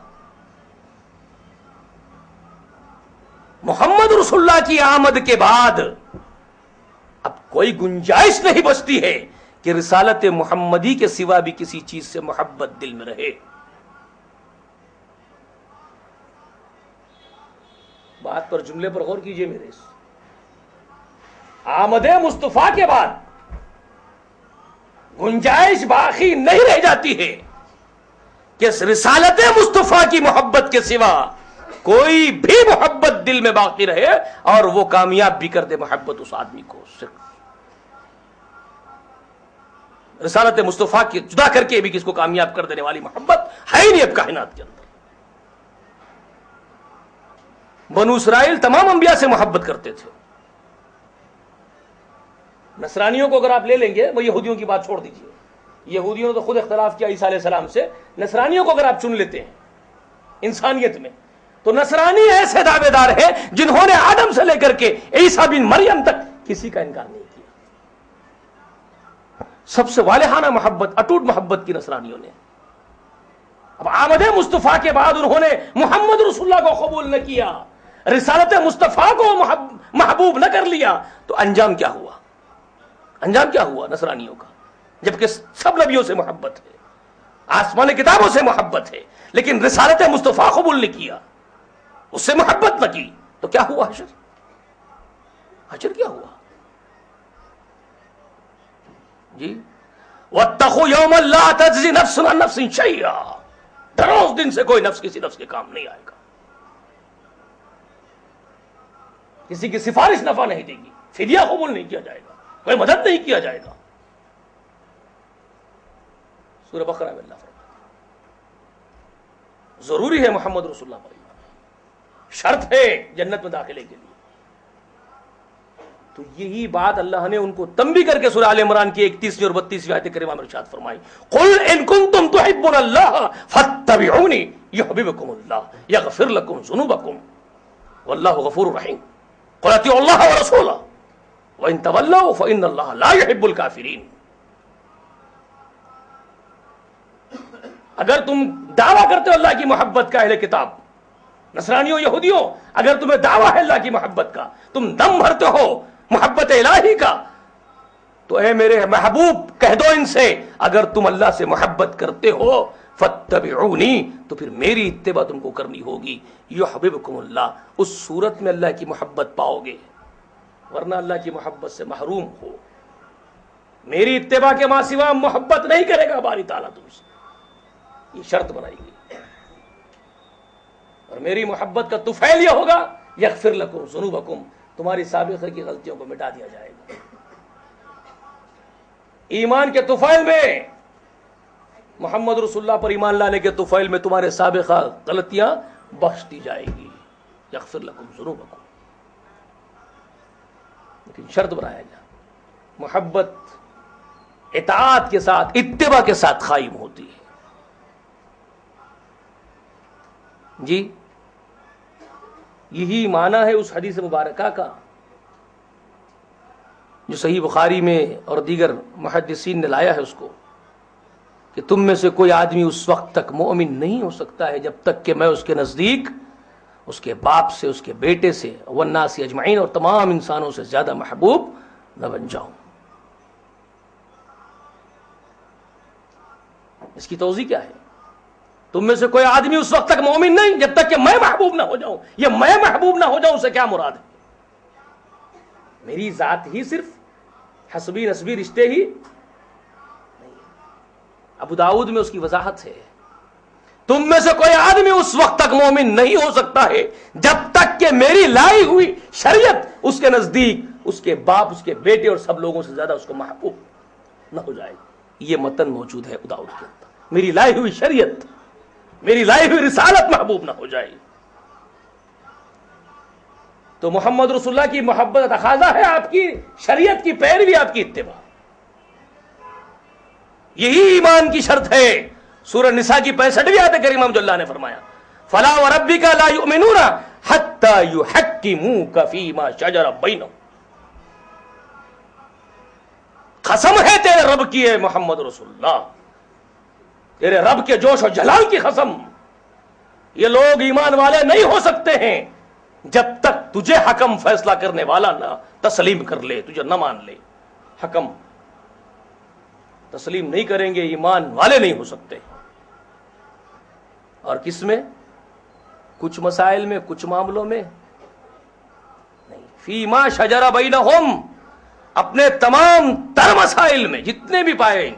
محمد رسول اللہ کی آمد کے بعد اب کوئی گنجائش نہیں بچتی ہے کہ رسالت محمدی کے سوا بھی کسی چیز سے محبت دل میں رہے. بات پر، جملے پر غور کیجئے میرے. اس آمد مصطفیٰ کے بعد گنجائش باقی نہیں رہ جاتی ہے کہ رسالت مصطفیٰ کی محبت کے سوا کوئی بھی محبت دل میں باقی رہے اور وہ کامیاب بھی کر دے محبت اس آدمی کو. صرف رسالت مصطفیٰ کی جدا کر کے بھی کس کو کامیاب کر دینے والی محبت ہے ہی نہیں اب کائنات کے اندر. بنو اسرائیل تمام انبیاء سے محبت کرتے تھے. نصرانیوں کو اگر آپ لے لیں گے، وہ یہودیوں کی بات چھوڑ دیجئے، یہودیوں نے تو خود اختلاف کیا عیسیٰ علیہ السلام سے. نصرانیوں کو اگر آپ چن لیتے ہیں انسانیت میں، تو نصرانی ایسے دعوے دار ہیں جنہوں نے آدم سے لے کر کے عیسیٰ بن مریم تک کسی کا انکار نہیں کیا. سب سے والہانہ محبت، اٹوٹ محبت کی نصرانیوں نے. اب آمد مصطفیٰ کے بعد انہوں نے محمد رسول اللہ کو قبول نہ کیا، رسالت مصطفیٰ کو محبوب نہ کر لیا، تو انجام کیا ہوا؟ انجام کیا ہوا نصرانیوں کا؟ جبکہ سب نبیوں سے محبت ہے، آسمانی کتابوں سے محبت ہے، لیکن رسالت مصطفیٰ قبول نہیں کیا، اس سے محبت نہ کی، تو کیا ہوا؟ حشر کیا ہوا؟ جی وَاتَّقُوا يَوْمًا لَا تَجْزِي نَفْسٌ عَن نَفْسٍ شَيْئًا، ڈرو اس دن سے کوئی نفس کسی نفس کے کام نہیں آئے گا، کسی کی سفارش نفع نہیں دے گی، فدیہ قبول نہیں کیا جائے گا، کوئی مدد نہیں کیا جائے گا. سورہ بقرہ میں اللہ فرماتا ہے ضروری ہے محمد رسول اللہ پر ایمان، شرط ہے جنت میں داخلے کے لیے. تو یہی بات اللہ نے ان کو تنبیہ کر کے سورہ آل عمران کی 31ویں اور 32ویں آیت کریمہ میں ارشاد فرمائی، قل ان کنتم تحبون اللہ فاتبعونی یحببکم اللہ یغفر لکم ذنوبکم واللہ غفور رحیم، قل اطیعوا اللہ ورسولہ وان تولوا فان اللہ لا يحب الکافرین. اگر تم دعویٰ کرتے ہو اللہ کی محبت کا، اہل کتاب نصرانیوں یہودیوں، اگر تمہیں دعویٰ ہے اللہ کی محبت کا، تم دم بھرتے ہو محبت الہی کا، تو اے میرے محبوب کہہ دو ان سے، اگر تم اللہ سے محبت کرتے ہو فاتبعونی، تو پھر میری اتباع تم کو کرنی ہوگی، یحببکم اللہ، اس صورت میں اللہ کی محبت پاؤ گے، ورنہ اللہ کی محبت سے محروم ہو. میری اتباع کے ماں سوا محبت نہیں کرے گا باری تعالیٰ تم سے، یہ شرط بنائی گئی. اور میری محبت کا طفیل یہ ہوگا یغفر لکم ذنوبکم، تمہاری سابقہ کی غلطیوں کو مٹا دیا جائے گا. ایمان کے طفیل میں، محمد رسول اللہ پر ایمان لانے کے طفیل میں تمہارے سابقہ غلطیاں بخش دی جائے گی، یغفر لکم ذنوبکم. لیکن شرط بنایا گیا، محبت اطاعت کے ساتھ، اتباع کے ساتھ قائم ہوتی ہے. جی یہی معنی ہے اس حدیث مبارکہ کا جو صحیح بخاری میں اور دیگر محدثین نے لایا ہے اس کو، کہ تم میں سے کوئی آدمی اس وقت تک مومن نہیں ہو سکتا ہے جب تک کہ میں اس کے نزدیک اس کے باپ سے، اس کے بیٹے سے، والناس اجمعین، اور تمام انسانوں سے زیادہ محبوب نہ بن جاؤں. اس کی توضیح کیا ہے؟ تم میں سے کوئی آدمی اس وقت تک مومن نہیں جب تک کہ میں محبوب نہ ہو جاؤں. یہ میں محبوب نہ ہو جاؤں سے کیا مراد ہے؟ میری ذات ہی صرف حسبی نسبی رشتے ہی نہیں. ابو داؤد میں اس کی وضاحت ہے، تم میں سے کوئی آدمی اس وقت تک مومن نہیں ہو سکتا ہے جب تک کہ میری لائی ہوئی شریعت اس کے نزدیک اس کے باپ، اس کے بیٹے اور سب لوگوں سے زیادہ اس کو محبوب نہ ہو جائے. یہ متن موجود ہے ابو داؤد کے اندر، میری لائی ہوئی شریعت، میری لائی ہوئی رسالت محبوب نہ ہو جائے. تو محمد رسول اللہ کی محبت تقاضا ہے آپ کی شریعت کی پیروی، آپ کی اتباع. یہی ایمان کی شرط ہے. سورہ نساء کی 65ویں آیت کریمہ میں جو اللہ نے فرمایا، فلا وربک لا یؤمنون حتی یحکموک فیما شجر بینہم. قسم ہے تیرے رب کی، ہے محمد رسول اللہ، تیرے رب کے جوش و جلال کی قسم، یہ لوگ ایمان والے نہیں ہو سکتے ہیں جب تک تجھے حکم فیصلہ کرنے والا نہ تسلیم کر لے، تجھے نہ مان لے. حکم تسلیم نہیں کریں گے ایمان والے نہیں ہو سکتے. اور کس میں؟ کچھ مسائل میں، کچھ معاملوں میں فیما شجر بینہم، اپنے تمام تر مسائل میں جتنے بھی پائے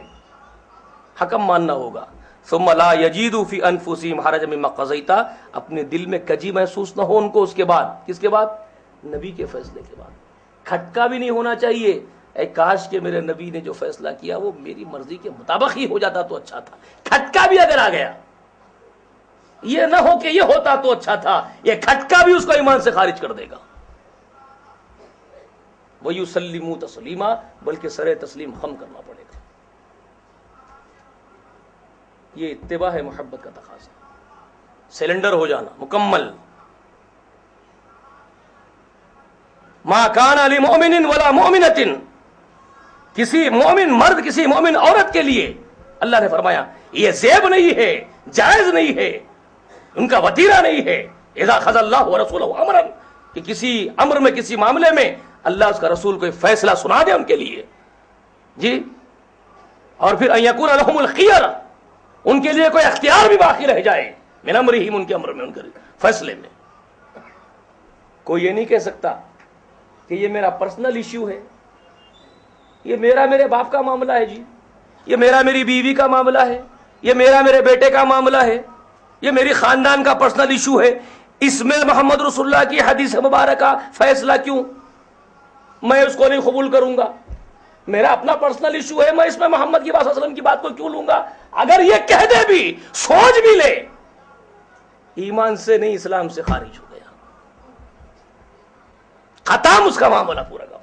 حکم ماننا ہوگا. ثم لا یجیدوا فی انفسہم حرجا مما قضیت، اپنے دل میں کجی محسوس نہ ہو ان کو اس کے بعد. کس کے بعد؟ نبی کے فیصلے کے بعد. کھٹکا بھی نہیں ہونا چاہیے، اے کاش کہ میرے نبی نے جو فیصلہ کیا وہ میری مرضی کے مطابق ہی ہو جاتا تو اچھا تھا. کھٹکا بھی اگر آ گیا، یہ نہ ہو کہ یہ ہوتا تو اچھا تھا، یہ کھٹکا بھی اس کو ایمان سے خارج کر دے گا. وَيُسَلِّمُوا تَسْلِيمًا، بلکہ سر تسلیم خم کرنا پڑے گا. یہ اتباع ہے محبت کا تقاضا، سلنڈر ہو جانا مکمل. ما کان لمؤمن ولا مؤمنۃ، کسی مومن مرد کسی مومن عورت کے لیے اللہ نے فرمایا یہ زیب نہیں ہے، جائز نہیں ہے، ان کا وتیرہ نہیں ہے. اذا خذ اللہ ورسولہ امرا، کہ کسی امر میں کسی معاملے میں اللہ اس کا رسول کوئی فیصلہ سنا دے ان کے لیے جی. اور پھر ان یکون لهم الخیرہ، ان کے لیے کوئی اختیار بھی باقی رہ جائے من امرہم، ان کے امر میں، ان کے فیصلے میں. کوئی یہ نہیں کہہ سکتا کہ یہ میرا پرسنل ایشو ہے، یہ میرے باپ کا معاملہ ہے جی، یہ میری بیوی کا معاملہ ہے، یہ میرے بیٹے کا معاملہ ہے، یہ میری خاندان کا پرسنل ایشو ہے، اس میں محمد رسول اللہ کی حدیث مبارکہ فیصلہ کیوں؟ میں اس کو نہیں قبول کروں گا، میرا اپنا پرسنل ایشو ہے، میں اس میں محمد کی بات صلی اللہ علیہ وسلم کی بات کو کیوں لوں گا؟ اگر یہ کہہ دے بھی، سوچ بھی لے، ایمان سے نہیں اسلام سے خارج ہو گیا، ختم اس کا معاملہ پورا کا پورا،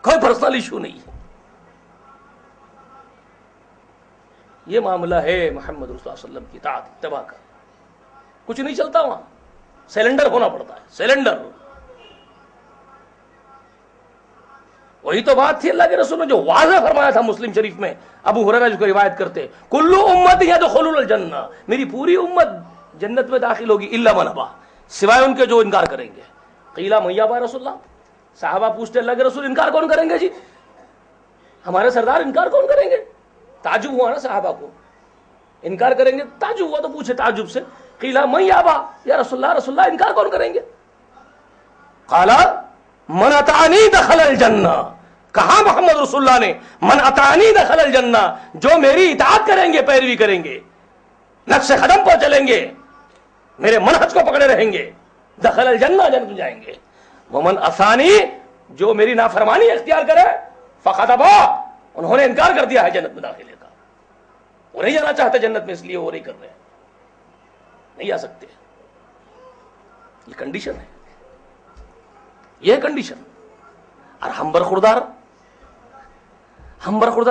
کوئی پرسنل ایشو نہیں ہے. یہ معاملہ ہے محمد رسول اللہ صلی اللہ علیہ وسلم کی اطاعت اتباع کا. کچھ نہیں چلتا وہاں، سلنڈر ہونا پڑتا ہے، سلنڈر. وہی تو بات تھی اللہ کے رسول نے جو واضح فرمایا تھا مسلم شریف میں، ابو ہریرہ جس کو روایت کرتے، کل امتی یدخلون الجنہ، میری پوری امت جنت میں داخل ہوگی الا من ابا، سوائے ان کے جو انکار کریں گے. قیل من یابا رسول اللہ، صحابہ پوچھتے اللہ کے رسول انکار کون کریں گے جی؟ ہمارے سردار انکار کون کریں گے؟ تعجب ہوا نا صحابہ کو، انکار کریں گے تعجب ہوا، تو پوچھے تعجب سے قیل من یابا، یا رسول اللہ انکار کون کریں گے؟ قال من اطاعنی دخل الجنہ، کہا محمد رسول اللہ نے من اطاعنی دخل الجنہ، جو میری اطاعت کریں گے، پیروی کریں گے، نقش قدم پر چلیں گے، میرے منہج کو پکڑے رہیں گے، دخل الجنہ، جنت میں جائیں گے. ومن عصانی، جو میری نافرمانی اختیار کرے، فقد ابا، انہوں نے انکار کر دیا ہے جنت میں داخلے کا. وہ نہیں جانا چاہتے جنت میں، اس لیے وہ نہیں کر رہے، نہیں آ سکتے. یہ کنڈیشن ہے، یہ کنڈیشن. اور ہم برخوردار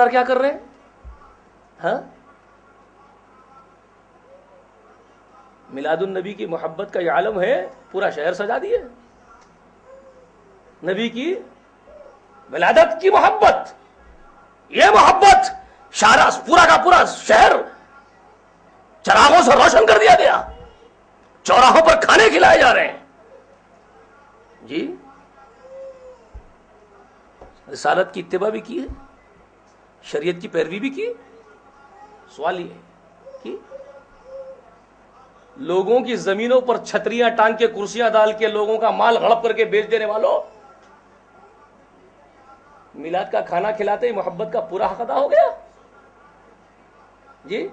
کیا کر رہے ہیں؟ ہاں، میلاد النبی کی محبت کا یہ عالم ہے، پورا شہر سجا دیے. نبی کی ولادت کی محبت، یہ محبت شارع پورا کا پورا شہر چراغوں سے روشن کر دیا گیا، چوراہوں پر کھانے کھلائے جا رہے ہیں جی. رسالت کی اتباع بھی کی ہے، شریعت کی پیروی بھی کی. سوال یہ ہے کہ لوگوں کی زمینوں پر چھتریاں ٹانگ کے، کرسیاں ڈال کے، لوگوں کا مال ہڑپ کر کے بیچ دینے والوں، میلاد کا کھانا کھلاتے ہی محبت کا پورا حق ادا ہو گیا جی.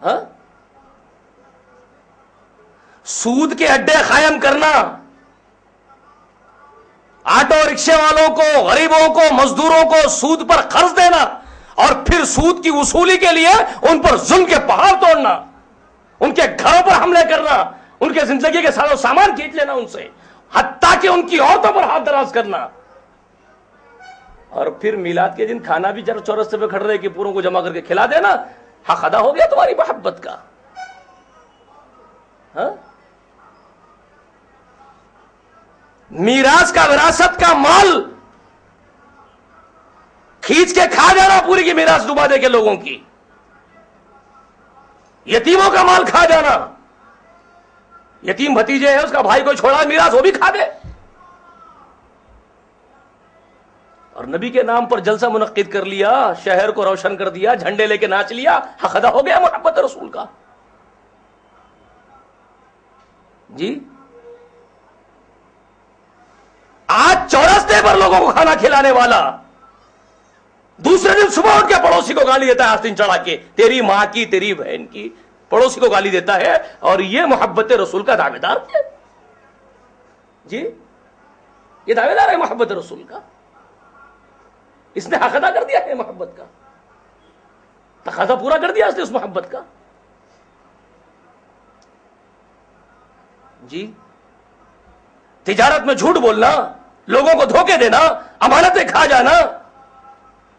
ہاں، سود کے اڈے قائم کرنا، آٹو رکشے والوں کو، غریبوں کو، مزدوروں کو سود پر قرض دینا، اور پھر سود کی وصولی کے لیے ان پر ظلم کے پہاڑ توڑنا، ان کے گھروں پر حملے کرنا، ان کے زندگی کے سارا سامان کھینچ لینا ان سے، حتیٰ کہ ان کی عورتوں پر ہاتھ دراز کرنا. اور پھر میلاد کے دن کھانا بھی چورستے پہ کھڑ رہے کہ پوروں کو جمع کر کے کھلا دینا. حق ادا ہو گیا تمہاری محبت کا. ہاں، میراث کا، وراثت کا مال کھینچ کے کھا جانا، پوری کی میراث ڈبا دے کے لوگوں کی، یتیموں کا مال کھا جانا. یتیم بھتیجے ہیں، اس کا بھائی کو چھوڑا میراث، وہ بھی کھا دے. اور نبی کے نام پر جلسہ منعقد کر لیا، شہر کو روشن کر دیا، جھنڈے لے کے ناچ لیا. حق ادا ہو گیا محبت رسول کا جی. راستے پر لوگوں کو کھانا کھلانے والا دوسرے دن صبح اٹھ کے پڑوسی کو گالی دیتا ہے آستین چڑھا کے، تیری ماں کی، تیری بہن کی، پڑوسی کو گالی دیتا ہے، اور یہ محبت رسول کا دعوے دار ہے؟ جی یہ دعوے دار ہے محبت رسول کا؟ اس نے حق ادا کر دیا ہے محبت کا، تقاضا پورا کر دیا اس نے اس محبت کا؟ جی تجارت میں جھوٹ بولنا، لوگوں کو دھوکے دینا، امانتیں کھا جانا،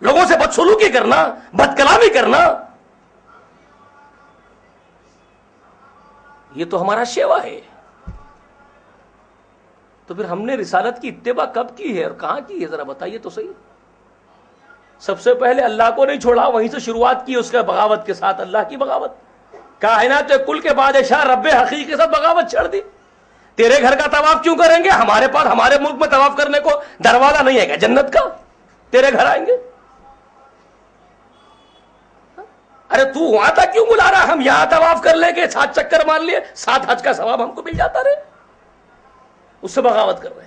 لوگوں سے بدسلوکی کرنا، بد کلامی کرنا، یہ تو ہمارا شیوا ہے۔ تو پھر ہم نے رسالت کی اتباع کب کی ہے اور کہاں کی ہے؟ ذرا بتائیے تو صحیح۔ سب سے پہلے اللہ کو نہیں چھوڑا، وہیں سے شروعات کی اس کے بغاوت کے ساتھ، اللہ کی بغاوت، کائنات کل کے بادشاہ رب حقیقی کے ساتھ بغاوت چھڑ دی۔ تیرے گھر کا طواف کیوں کریں گے؟ ہمارے پاس ہمارے ملک میں طواف کرنے کو دروازہ نہیں ہے کیا جنت کا؟ تیرے گھر آئیں گے؟ ارے تو وہاں تک کیوں بلا رہا؟ ہم یہاں طواف کر لیں گے، 7 چکر مار لیے، 7 حج کا ثواب ہم کو مل جاتا رہے، اس سے بغاوت کر رہے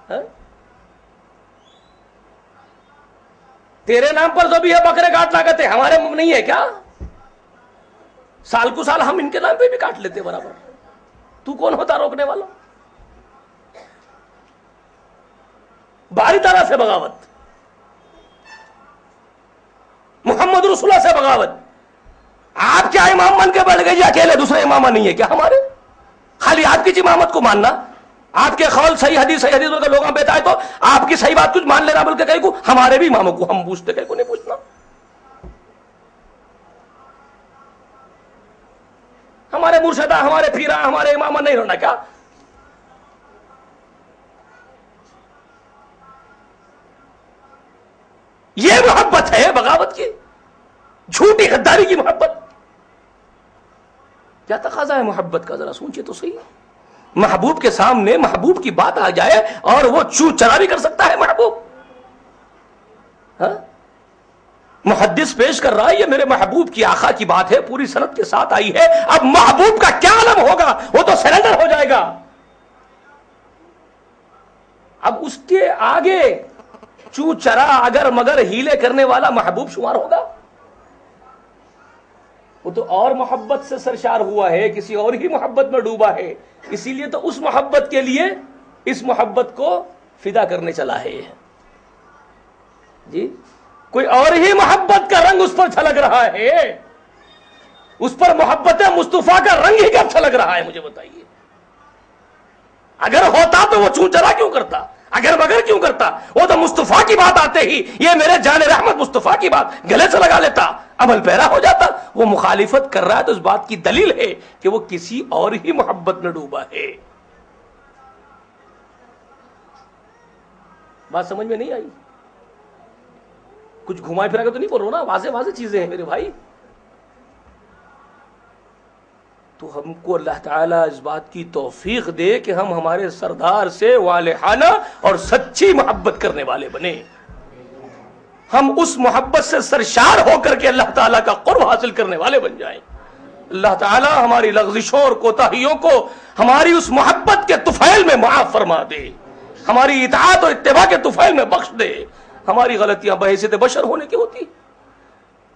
ہیں۔ تیرے نام پر جو بھی ہے بکرے کاٹ لاگت ہے، ہمارے منہ نہیں ہے کیا؟ سال کو سال ہم ان کے نام پہ بھی کاٹ لیتے برابر، تو کون ہوتا روکنے والا؟ باری طرح سے بغاوت، محمد رسول اللہ سے بغاوت۔ آپ کیا امام بن کے بیٹھ گئے جی اکیلے؟ دوسرے امامہ نہیں ہے کیا ہمارے؟ خالی آپ کی امامت کو ماننا، آپ کے قول صحیح حدیث بول کے لوگوں بیٹھا ہے تو آپ کی صحیح بات کچھ مان لینا بول کے کہیں کو، ہمارے بھی اماموں کو ہم پوچھتے کہیں کو نہیں پوچھنا؟ ہمارے مرشدہ، ہمارے پیرا، ہمارے امامہ نہیں ہونا کیا؟ یہ محبت ہے بغاوت کی، جھوٹی غداری کی محبت؟ کیا تقاضا ہے محبت کا؟ ذرا سوچے تو صحیح۔ محبوب کے سامنے محبوب کی بات آ جائے اور وہ چو چرا بھی کر سکتا ہے محبوب؟ ہاں؟ محدث پیش کر رہا ہے یہ میرے محبوب کی آقا کی بات ہے، پوری سند کے ساتھ آئی ہے، اب محبوب کا کیا عالم ہوگا؟ وہ تو سرنڈر ہو جائے گا۔ اب اس کے آگے چو چرا اگر مگر ہیلے کرنے والا محبوب شمار ہوگا؟ وہ تو اور محبت سے سرشار ہوا ہے، کسی اور ہی محبت میں ڈوبا ہے، اسی لیے تو اس محبت کے لیے اس محبت کو فدا کرنے چلا ہے۔ جی کوئی اور ہی محبت کا رنگ اس پر چھلک رہا ہے، اس پر محبت مصطفیٰ کا رنگ ہی کب چھلک رہا ہے؟ مجھے بتائیے۔ اگر ہوتا تو وہ چون چلا کیوں کرتا؟ اگر مگر کیوں کرتا؟ وہ تو مصطفیٰ کی بات آتے ہی یہ میرے جان رحمت مصطفیٰ کی بات گلے سے لگا لیتا، عمل پیرا ہو جاتا۔ وہ مخالفت کر رہا ہے تو اس بات کی دلیل ہے کہ وہ کسی اور ہی محبت میں ڈوبا ہے۔ بات سمجھ میں نہیں آئی؟ کچھ گھمائے پھرا کے تو نہیں بول رہا نا، واضح واضح چیزیں ہیں میرے بھائی۔ تو ہم کو اللہ تعالیٰ اس بات کی توفیق دے کہ ہم ہمارے سردار سے والہانہ اور سچی محبت کرنے والے بنے، ہم اس محبت سے سرشار ہو کر کے اللہ تعالیٰ کا قرب حاصل کرنے والے بن جائیں۔ اللہ تعالیٰ ہماری لغزشوں اور کوتاہیوں کو ہماری اس محبت کے طفیل میں معاف فرما دے، ہماری اطاعت اور اتباع کے طفیل میں بخش دے۔ ہماری غلطیاں بحیثیت بشر ہونے کی ہوتی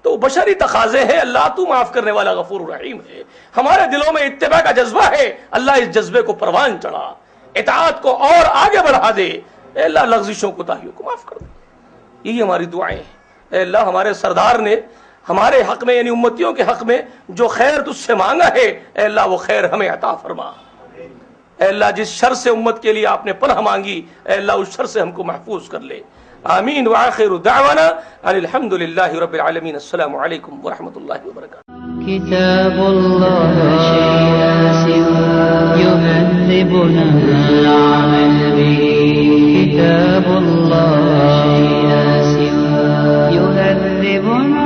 تو بشری تقاضے ہیں، اللہ تو معاف کرنے والا غفور رحیم ہے۔ ہمارے دلوں میں اتباع کا جذبہ ہے، اللہ اس جذبے کو پروان چڑھا، اطاعت کو اور آگے بڑھا دے۔ اے اللہ لغزشوں کوتاہیوں کو معاف کر دے، یہی ہماری دعائیں ہیں۔ اے اللہ ہمارے سردار نے ہمارے حق میں یعنی امتیوں کے حق میں جو خیر تجھ سے مانگا ہے، اے اللہ وہ خیر ہمیں عطا فرما۔ اے اللہ جس شر سے امت کے لیے آپ نے پناہ مانگی، اے اللہ اس شر سے ہم کو محفوظ کر لے۔ آمین وآخر دعوانا ان الحمد للہ رب العالمین۔ السلام علیکم ورحمۃ اللہ وبرکاتہ۔ كتاب الله يهذبنا العمل به، كتاب الله يهذبنا